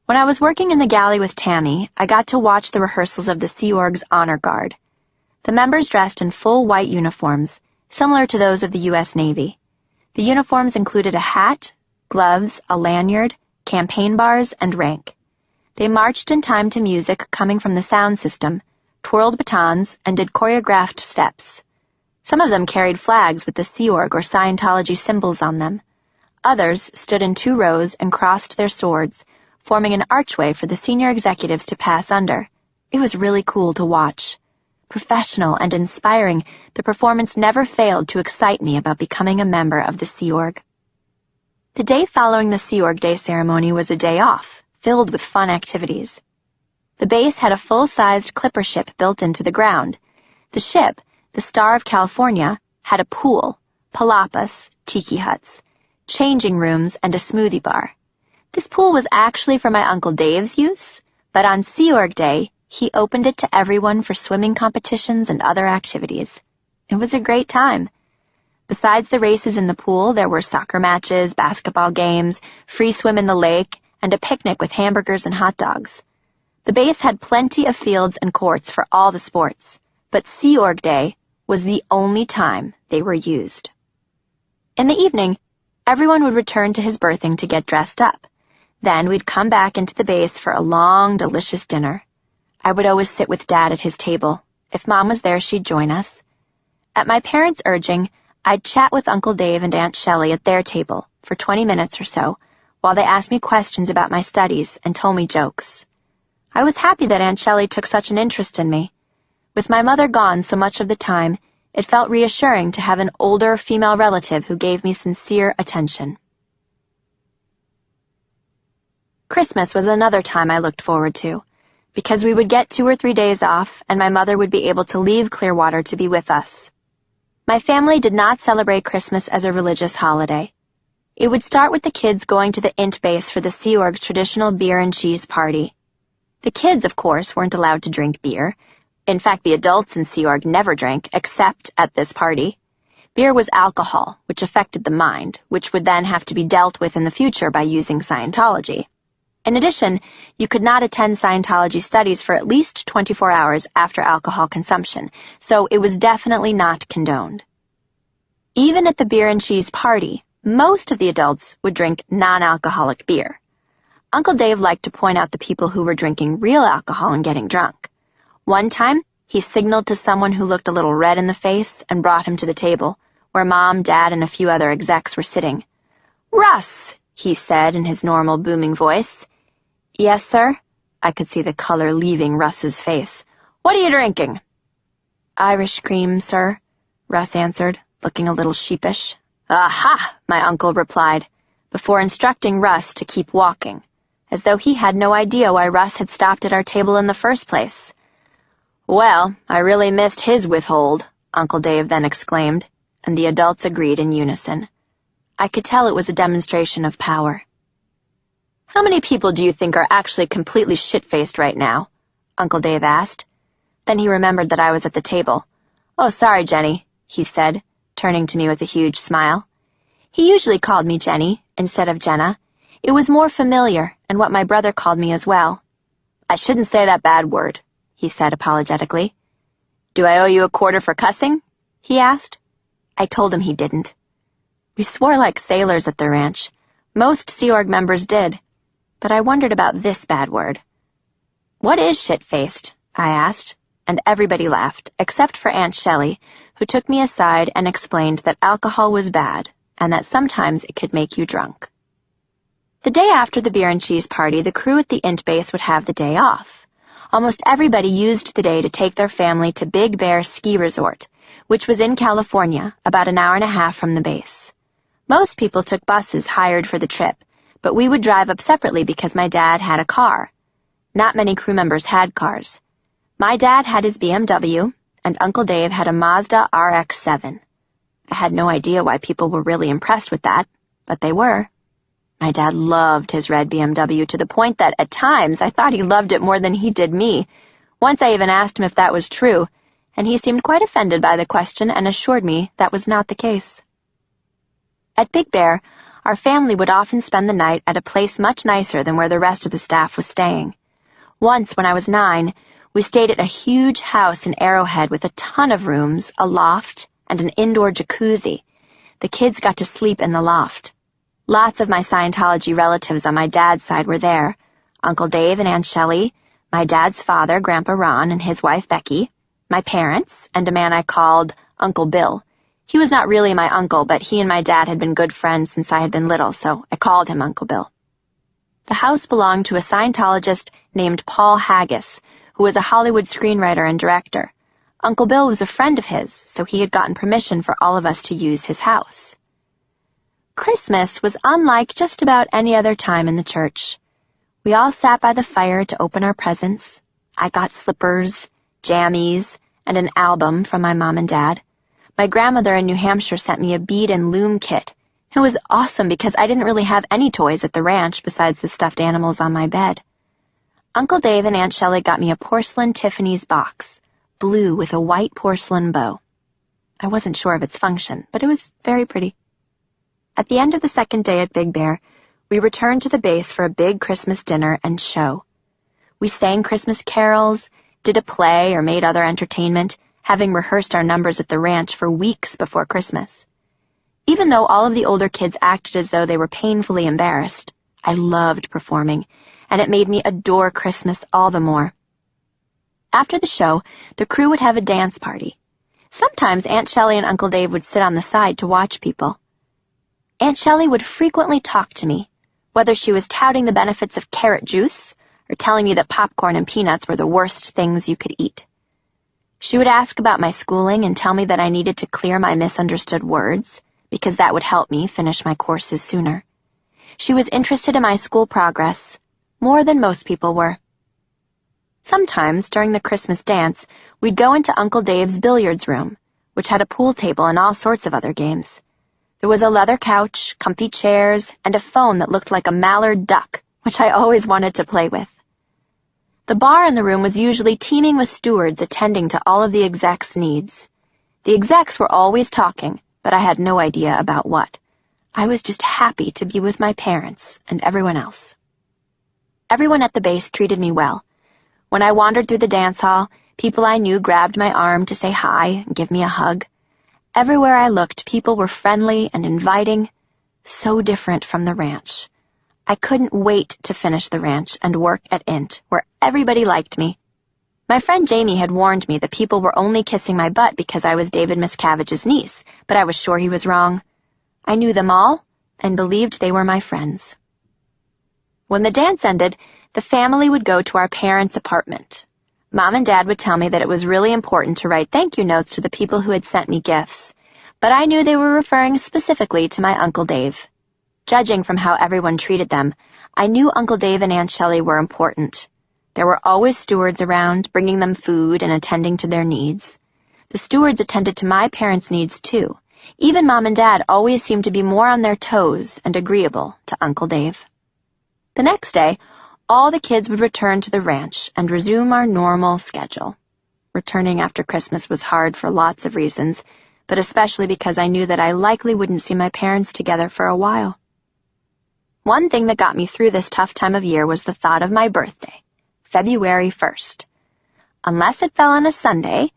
When I was working in the galley with Tammy, I got to watch the rehearsals of the Sea Org's Honor Guard. The members dressed in full white uniforms, similar to those of the U.S. Navy. The uniforms included a hat, gloves, a lanyard, campaign bars, and rank. They marched in time to music coming from the sound system, twirled batons, and did choreographed steps. Some of them carried flags with the Sea Org or Scientology symbols on them. Others stood in 2 rows and crossed their swords, forming an archway for the senior executives to pass under. It was really cool to watch. Professional and inspiring, the performance never failed to excite me about becoming a member of the Sea Org. The day following the Sea Org Day ceremony was a day off, filled with fun activities. The base had a full-sized clipper ship built into the ground. The ship, the Star of California, had a pool, palapas, tiki huts, changing rooms, and a smoothie bar. This pool was actually for my Uncle Dave's use, but on Sea Org Day, he opened it to everyone for swimming competitions and other activities. It was a great time. Besides the races in the pool, there were soccer matches, basketball games, free swim in the lake, and a picnic with hamburgers and hot dogs. The base had plenty of fields and courts for all the sports, but Sea Org Day was the only time they were used. In the evening, everyone would return to his berthing to get dressed up. Then we'd come back into the base for a long, delicious dinner. I would always sit with Dad at his table. If Mom was there, she'd join us. At my parents' urging, I'd chat with Uncle Dave and Aunt Shelley at their table for 20 minutes or so, while they asked me questions about my studies and told me jokes. I was happy that Aunt Shelley took such an interest in me. With my mother gone so much of the time, it felt reassuring to have an older female relative who gave me sincere attention. Christmas was another time I looked forward to, because we would get 2 or 3 days off and my mother would be able to leave Clearwater to be with us. My family did not celebrate Christmas as a religious holiday. It would start with the kids going to the INT base for the Sea Org's traditional beer and cheese party. The kids, of course, weren't allowed to drink beer. In fact, the adults in Sea Org never drank, except at this party. Beer was alcohol, which affected the mind, which would then have to be dealt with in the future by using Scientology. In addition, you could not attend Scientology studies for at least 24 hours after alcohol consumption, so it was definitely not condoned. Even at the beer and cheese party, most of the adults would drink non-alcoholic beer. Uncle Dave liked to point out the people who were drinking real alcohol and getting drunk. One time, he signaled to someone who looked a little red in the face and brought him to the table, where Mom, Dad, and a few other execs were sitting. "Russ," he said in his normal booming voice. "Yes, sir?" I could see the color leaving Russ's face. "What are you drinking?" "Irish cream, sir," Russ answered, looking a little sheepish. "Aha!" my uncle replied, before instructing Russ to keep walking, as though he had no idea why Russ had stopped at our table in the first place. "Well, I really missed his withhold," Uncle Dave then exclaimed, and the adults agreed in unison. I could tell it was a demonstration of power. "How many people do you think are actually completely shit-faced right now?" Uncle Dave asked. Then he remembered that I was at the table. "Oh, sorry, Jenny," he said, turning to me with a huge smile. He usually called me Jenny instead of Jenna. It was more familiar and what my brother called me as well. "I shouldn't say that bad word," he said apologetically. "Do I owe you a quarter for cussing?" he asked. I told him he didn't. We swore like sailors at the ranch. Most Sea Org members did. But I wondered about this bad word. "What is shit-faced?" I asked, and everybody laughed, except for Aunt Shelley, who took me aside and explained that alcohol was bad, and that sometimes it could make you drunk. The day after the beer and cheese party, the crew at the INT base would have the day off. Almost everybody used the day to take their family to Big Bear Ski Resort, which was in California, about an hour and a half from the base. Most people took buses hired for the trip, but we would drive up separately because my dad had a car. Not many crew members had cars. My dad had his BMW, and Uncle Dave had a Mazda RX-7. I had no idea why people were really impressed with that, but they were. My dad loved his red BMW to the point that at times I thought he loved it more than he did me. Once I even asked him if that was true, and he seemed quite offended by the question and assured me that was not the case. At Big Bear, our family would often spend the night at a place much nicer than where the rest of the staff was staying. Once, when I was 9, we stayed at a huge house in Arrowhead with a ton of rooms, a loft, and an indoor jacuzzi. The kids got to sleep in the loft. Lots of my Scientology relatives on my dad's side were there. Uncle Dave and Aunt Shelley, my dad's father, Grandpa Ron, and his wife Becky, my parents, and a man I called Uncle Bill. He was not really my uncle, but he and my dad had been good friends since I had been little, so I called him Uncle Bill. The house belonged to a Scientologist named Paul Haggis, who was a Hollywood screenwriter and director. Uncle Bill was a friend of his, so he had gotten permission for all of us to use his house. Christmas was unlike just about any other time in the church. We all sat by the fire to open our presents. I got slippers, jammies, and an album from my mom and dad. My grandmother in New Hampshire sent me a bead and loom kit. It was awesome because I didn't really have any toys at the ranch besides the stuffed animals on my bed. Uncle Dave and Aunt Shelley got me a porcelain Tiffany's box, blue with a white porcelain bow. I wasn't sure of its function, but it was very pretty. At the end of the second day at Big Bear, we returned to the base for a big Christmas dinner and show. We sang Christmas carols, did a play, or made other entertainment, having rehearsed our numbers at the ranch for weeks before Christmas. Even though all of the older kids acted as though they were painfully embarrassed, I loved performing, and it made me adore Christmas all the more. After the show, the crew would have a dance party. Sometimes Aunt Shelley and Uncle Dave would sit on the side to watch people. Aunt Shelley would frequently talk to me, whether she was touting the benefits of carrot juice or telling me that popcorn and peanuts were the worst things you could eat. She would ask about my schooling and tell me that I needed to clear my misunderstood words, because that would help me finish my courses sooner. She was interested in my school progress, more than most people were. Sometimes, during the Christmas dance, we'd go into Uncle Dave's billiards room, which had a pool table and all sorts of other games. There was a leather couch, comfy chairs, and a phone that looked like a mallard duck, which I always wanted to play with. The bar in the room was usually teeming with stewards attending to all of the execs' needs. The execs were always talking, but I had no idea about what. I was just happy to be with my parents and everyone else. Everyone at the base treated me well. When I wandered through the dance hall, people I knew grabbed my arm to say hi and give me a hug. Everywhere I looked, people were friendly and inviting, so different from the ranch. I couldn't wait to finish the ranch and work at INT, where everybody liked me. My friend Jamie had warned me that people were only kissing my butt because I was David Miscavige's niece, but I was sure he was wrong. I knew them all and believed they were my friends. When the dance ended, the family would go to our parents' apartment. Mom and Dad would tell me that it was really important to write thank you notes to the people who had sent me gifts, but I knew they were referring specifically to my Uncle Dave. Judging from how everyone treated them, I knew Uncle Dave and Aunt Shelley were important. There were always stewards around, bringing them food and attending to their needs. The stewards attended to my parents' needs, too. Even Mom and Dad always seemed to be more on their toes and agreeable to Uncle Dave. The next day, all the kids would return to the ranch and resume our normal schedule. Returning after Christmas was hard for lots of reasons, but especially because I knew that I likely wouldn't see my parents together for a while. One thing that got me through this tough time of year was the thought of my birthday, February 1st. Unless it fell on a Sunday,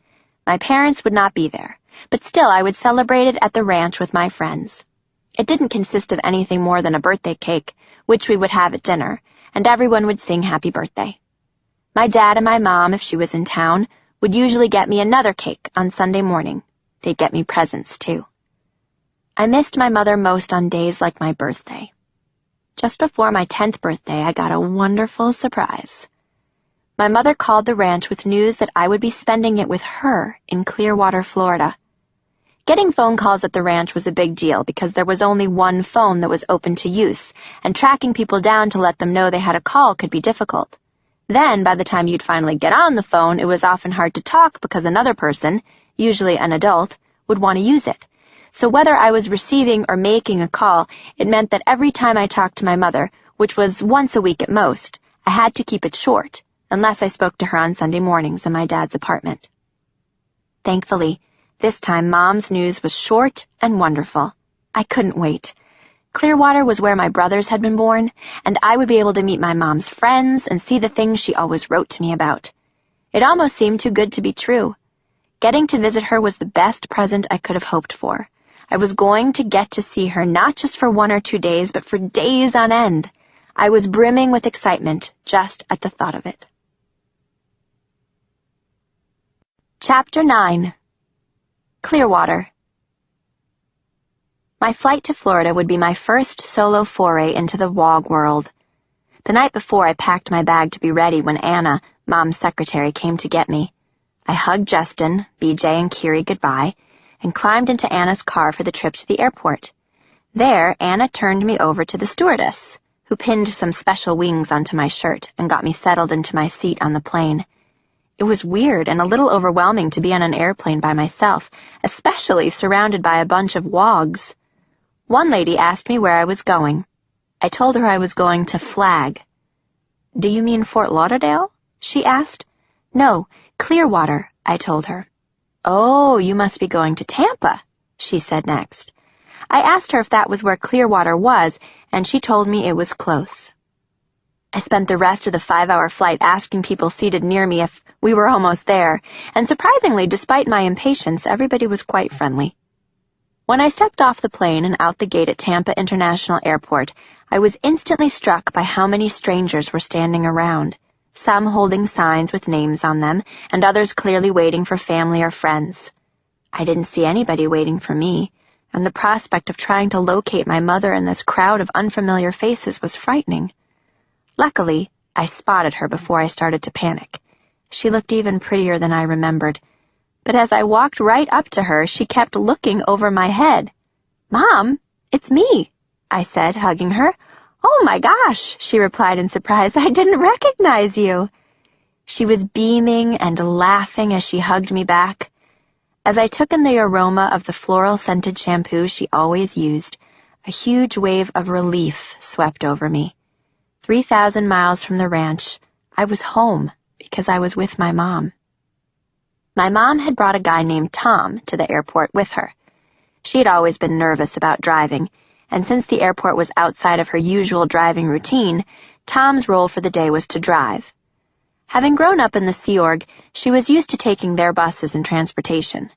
my parents would not be there, but still I would celebrate it at the ranch with my friends. It didn't consist of anything more than a birthday cake, which we would have at dinner, and everyone would sing happy birthday. My dad and my mom, if she was in town, would usually get me another cake on Sunday morning. They'd get me presents, too. I missed my mother most on days like my birthday. Just before my 10th birthday, I got a wonderful surprise. My mother called the ranch with news that I would be spending it with her in Clearwater, Florida. Getting phone calls at the ranch was a big deal because there was only one phone that was open to use, and tracking people down to let them know they had a call could be difficult. Then, by the time you'd finally get on the phone, it was often hard to talk because another person, usually an adult, would want to use it. So whether I was receiving or making a call, it meant that every time I talked to my mother, which was once a week at most, I had to keep it short, unless I spoke to her on Sunday mornings in my dad's apartment. Thankfully, this time Mom's news was short and wonderful. I couldn't wait. Clearwater was where my brothers had been born, and I would be able to meet my mom's friends and see the things she always wrote to me about. It almost seemed too good to be true. Getting to visit her was the best present I could have hoped for. I was going to get to see her not just for 1 or 2 days, but for days on end. I was brimming with excitement just at the thought of it. Chapter 9. Clearwater. My flight to Florida would be my first solo foray into the WOG world. The night before, I packed my bag to be ready when Anna, Mom's secretary, came to get me. I hugged Justin, BJ, and Kiri goodbye, and climbed into Anna's car for the trip to the airport. There, Anna turned me over to the stewardess, who pinned some special wings onto my shirt and got me settled into my seat on the plane. It was weird and a little overwhelming to be on an airplane by myself, especially surrounded by a bunch of WOGs. One lady asked me where I was going. I told her I was going to Flag. "Do you mean Fort Lauderdale?" she asked. "No, Clearwater," I told her. "Oh, you must be going to Tampa," she said next. I asked her if that was where Clearwater was, and she told me it was close. I spent the rest of the 5-hour flight asking people seated near me if we were almost there, and surprisingly, despite my impatience, everybody was quite friendly. When I stepped off the plane and out the gate at Tampa International Airport, I was instantly struck by how many strangers were standing around, some holding signs with names on them, and others clearly waiting for family or friends. I didn't see anybody waiting for me, and the prospect of trying to locate my mother in this crowd of unfamiliar faces was frightening. Luckily, I spotted her before I started to panic. She looked even prettier than I remembered. But as I walked right up to her, she kept looking over my head. "Mom, it's me," I said, hugging her. "Oh my gosh," she replied in surprise, "I didn't recognize you." She was beaming and laughing as she hugged me back. As I took in the aroma of the floral-scented shampoo she always used, a huge wave of relief swept over me. 3,000 miles from the ranch, I was home because I was with my mom. My mom had brought a guy named Tom to the airport with her. She had always been nervous about driving, and since the airport was outside of her usual driving routine, Tom's role for the day was to drive. Having grown up in the Sea Org, she was used to taking their buses and transportation.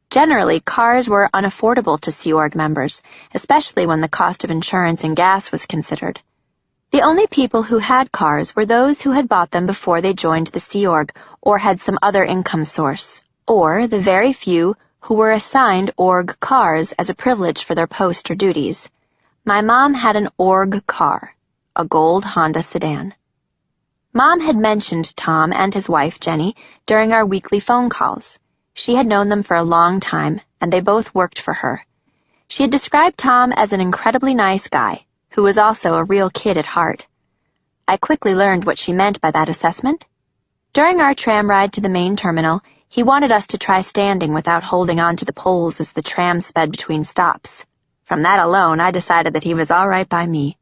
Generally, cars were unaffordable to Sea Org members, especially when the cost of insurance and gas was considered. The only people who had cars were those who had bought them before they joined the Sea Org or had some other income source, or the very few who were assigned Org cars as a privilege for their post or duties. My mom had an Org car, a gold Honda sedan. Mom had mentioned Tom and his wife, Jenny, during our weekly phone calls. She had known them for a long time, and they both worked for her. She had described Tom as an incredibly nice guy, who was also a real kid at heart. I quickly learned what she meant by that assessment. During our tram ride to the main terminal, he wanted us to try standing without holding on to the poles as the tram sped between stops. From that alone, I decided that he was all right by me.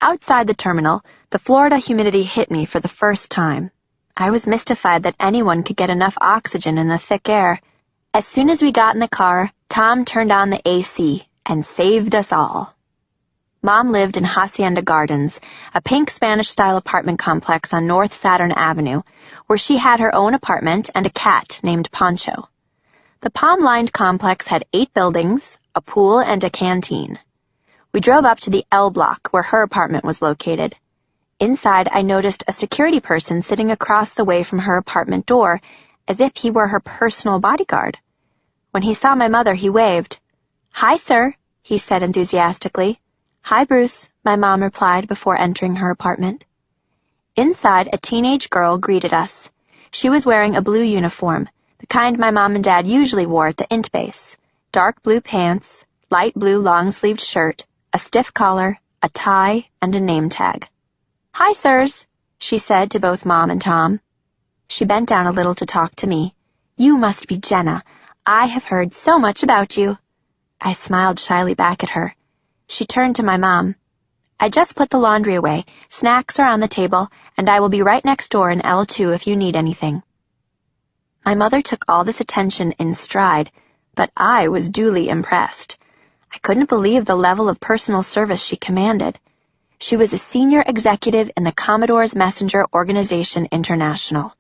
Outside the terminal, the Florida humidity hit me for the first time. I was mystified that anyone could get enough oxygen in the thick air. As soon as we got in the car, Tom turned on the AC and saved us all. Mom lived in Hacienda Gardens, a pink Spanish-style apartment complex on North Saturn Avenue, where she had her own apartment and a cat named Poncho. The palm-lined complex had 8 buildings, a pool, and a canteen. We drove up to the L block where her apartment was located. Inside, I noticed a security person sitting across the way from her apartment door, as if he were her personal bodyguard. When he saw my mother, he waved. "Hi, sir," he said enthusiastically. "Hi, Bruce," my mom replied before entering her apartment. Inside, a teenage girl greeted us. She was wearing a blue uniform, the kind my mom and dad usually wore at the int base. Dark blue pants, light blue long-sleeved shirt, a stiff collar, a tie, and a name tag. "Hi, sirs," she said to both Mom and Tom. She bent down a little to talk to me. "You must be Jenna. I have heard so much about you." I smiled shyly back at her. She turned to my mom. "I just put the laundry away. Snacks are on the table, and I will be right next door in L2 if you need anything." My mother took all this attention in stride, but I was duly impressed. I couldn't believe the level of personal service she commanded. She was a senior executive in the Commodore's Messenger Organization International.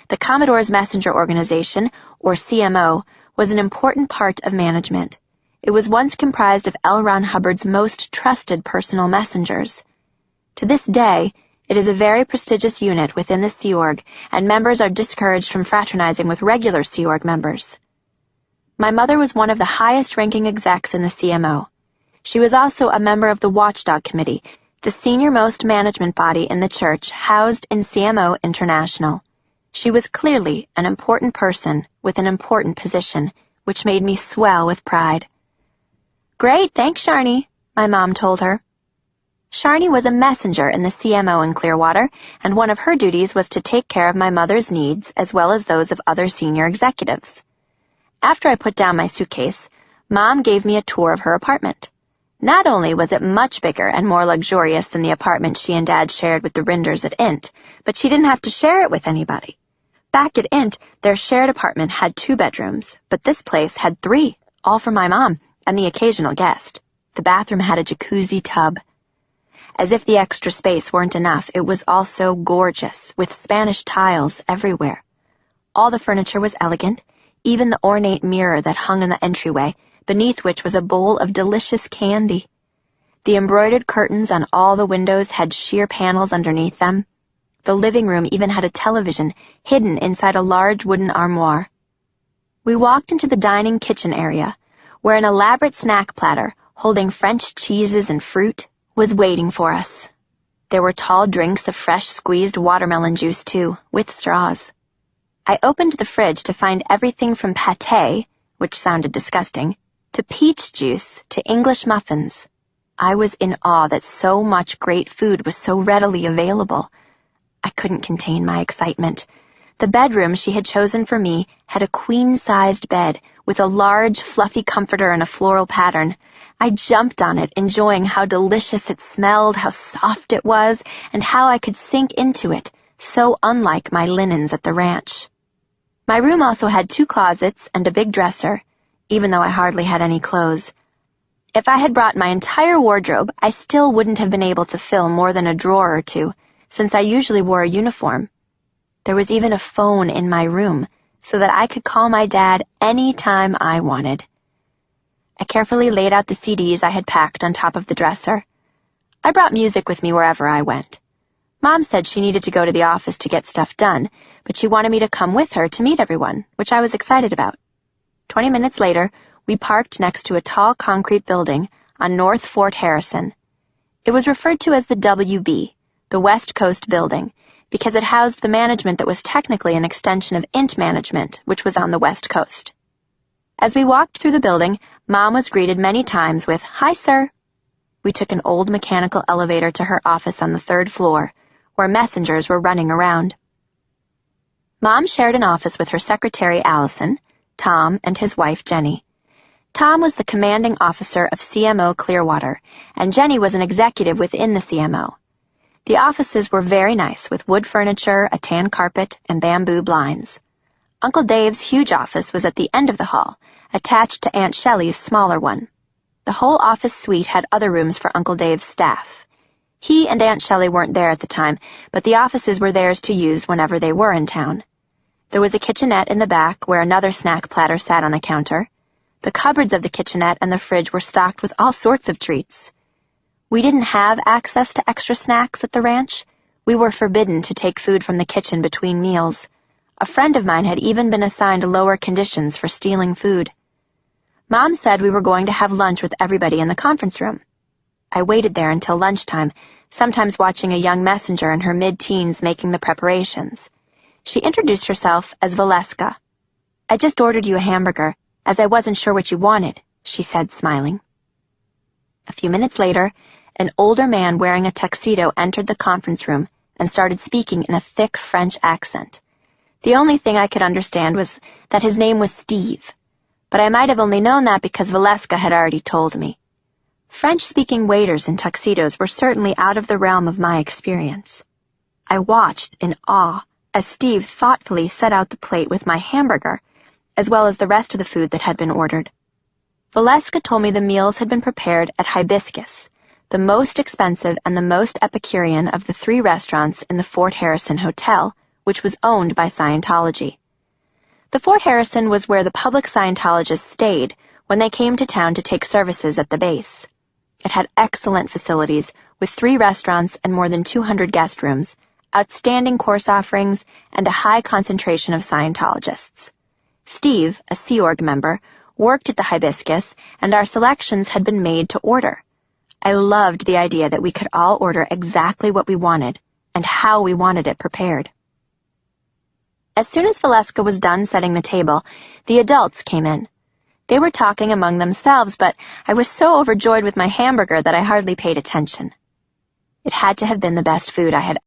The Commodore's Messenger Organization, or CMO, was an important part of management. It was once comprised of L. Ron Hubbard's most trusted personal messengers. To this day, it is a very prestigious unit within the Sea Org, and members are discouraged from fraternizing with regular Sea Org members. My mother was one of the highest-ranking execs in the CMO. She was also a member of the Watchdog Committee, the senior-most management body in the church housed in CMO International. She was clearly an important person with an important position, which made me swell with pride. "Great, thanks, Sharni," my mom told her. Sharni was a messenger in the CMO in Clearwater, and one of her duties was to take care of my mother's needs as well as those of other senior executives. After I put down my suitcase, Mom gave me a tour of her apartment. Not only was it much bigger and more luxurious than the apartment she and Dad shared with the Rinders at Int, but she didn't have to share it with anybody. Back at Int, their shared apartment had 2 bedrooms, but this place had 3, all for my mom and the occasional guest. The bathroom had a jacuzzi tub. As if the extra space weren't enough, it was also gorgeous, with Spanish tiles everywhere. All the furniture was elegant, even the ornate mirror that hung in the entryway, beneath which was a bowl of delicious candy. The embroidered curtains on all the windows had sheer panels underneath them. The living room even had a television hidden inside a large wooden armoire. We walked into the dining kitchen area, where an elaborate snack platter holding French cheeses and fruit was waiting for us. There were tall drinks of fresh squeezed watermelon juice, too, with straws. I opened the fridge to find everything from pâté, which sounded disgusting, to peach juice to English muffins. I was in awe that so much great food was so readily available. I couldn't contain my excitement. The bedroom she had chosen for me had a queen-sized bed with a large, fluffy comforter and a floral pattern. I jumped on it, enjoying how delicious it smelled, how soft it was, and how I could sink into it, so unlike my linens at the ranch. My room also had 2 closets and a big dresser, even though I hardly had any clothes. If I had brought my entire wardrobe, I still wouldn't have been able to fill more than a drawer or 2, since I usually wore a uniform. There was even a phone in my room, so that I could call my dad any time I wanted. I carefully laid out the CDs I had packed on top of the dresser. I brought music with me wherever I went. Mom said she needed to go to the office to get stuff done, but she wanted me to come with her to meet everyone, which I was excited about. 20 minutes later, we parked next to a tall concrete building on North Fort Harrison. It was referred to as the WB, the West Coast Building, because it housed the management that was technically an extension of Int Management, which was on the West Coast. As we walked through the building, Mom was greeted many times with, "Hi, sir." We took an old mechanical elevator to her office on the 3rd floor, where messengers were running around. Mom shared an office with her secretary, Allison, Tom, and his wife, Jenny. Tom was the commanding officer of CMO Clearwater, and Jenny was an executive within the CMO. The offices were very nice, with wood furniture, a tan carpet, and bamboo blinds. Uncle Dave's huge office was at the end of the hall, attached to Aunt Shelley's smaller one. The whole office suite had other rooms for Uncle Dave's staff. He and Aunt Shelley weren't there at the time, but the offices were theirs to use whenever they were in town. There was a kitchenette in the back where another snack platter sat on the counter. The cupboards of the kitchenette and the fridge were stocked with all sorts of treats. We didn't have access to extra snacks at the ranch. We were forbidden to take food from the kitchen between meals. A friend of mine had even been assigned lower conditions for stealing food. Mom said we were going to have lunch with everybody in the conference room. I waited there until lunchtime, sometimes watching a young messenger in her mid-teens making the preparations. She introduced herself as Valeska. "I just ordered you a hamburger, as I wasn't sure what you wanted," she said, smiling. A few minutes later, an older man wearing a tuxedo entered the conference room and started speaking in a thick French accent. The only thing I could understand was that his name was Steve, but I might have only known that because Valeska had already told me. French-speaking waiters in tuxedos were certainly out of the realm of my experience. I watched in awe as Steve thoughtfully set out the plate with my hamburger, as well as the rest of the food that had been ordered. Valeska told me the meals had been prepared at Hibiscus, the most expensive and the most Epicurean of the 3 restaurants in the Fort Harrison Hotel, which was owned by Scientology. The Fort Harrison was where the public Scientologists stayed when they came to town to take services at the base. It had excellent facilities, with 3 restaurants and more than 200 guest rooms, outstanding course offerings, and a high concentration of Scientologists. Steve, a Sea Org member, worked at the Hibiscus, and our selections had been made to order. I loved the idea that we could all order exactly what we wanted, and how we wanted it prepared. As soon as Valeska was done setting the table, the adults came in. They were talking among themselves, but I was so overjoyed with my hamburger that I hardly paid attention. It had to have been the best food I had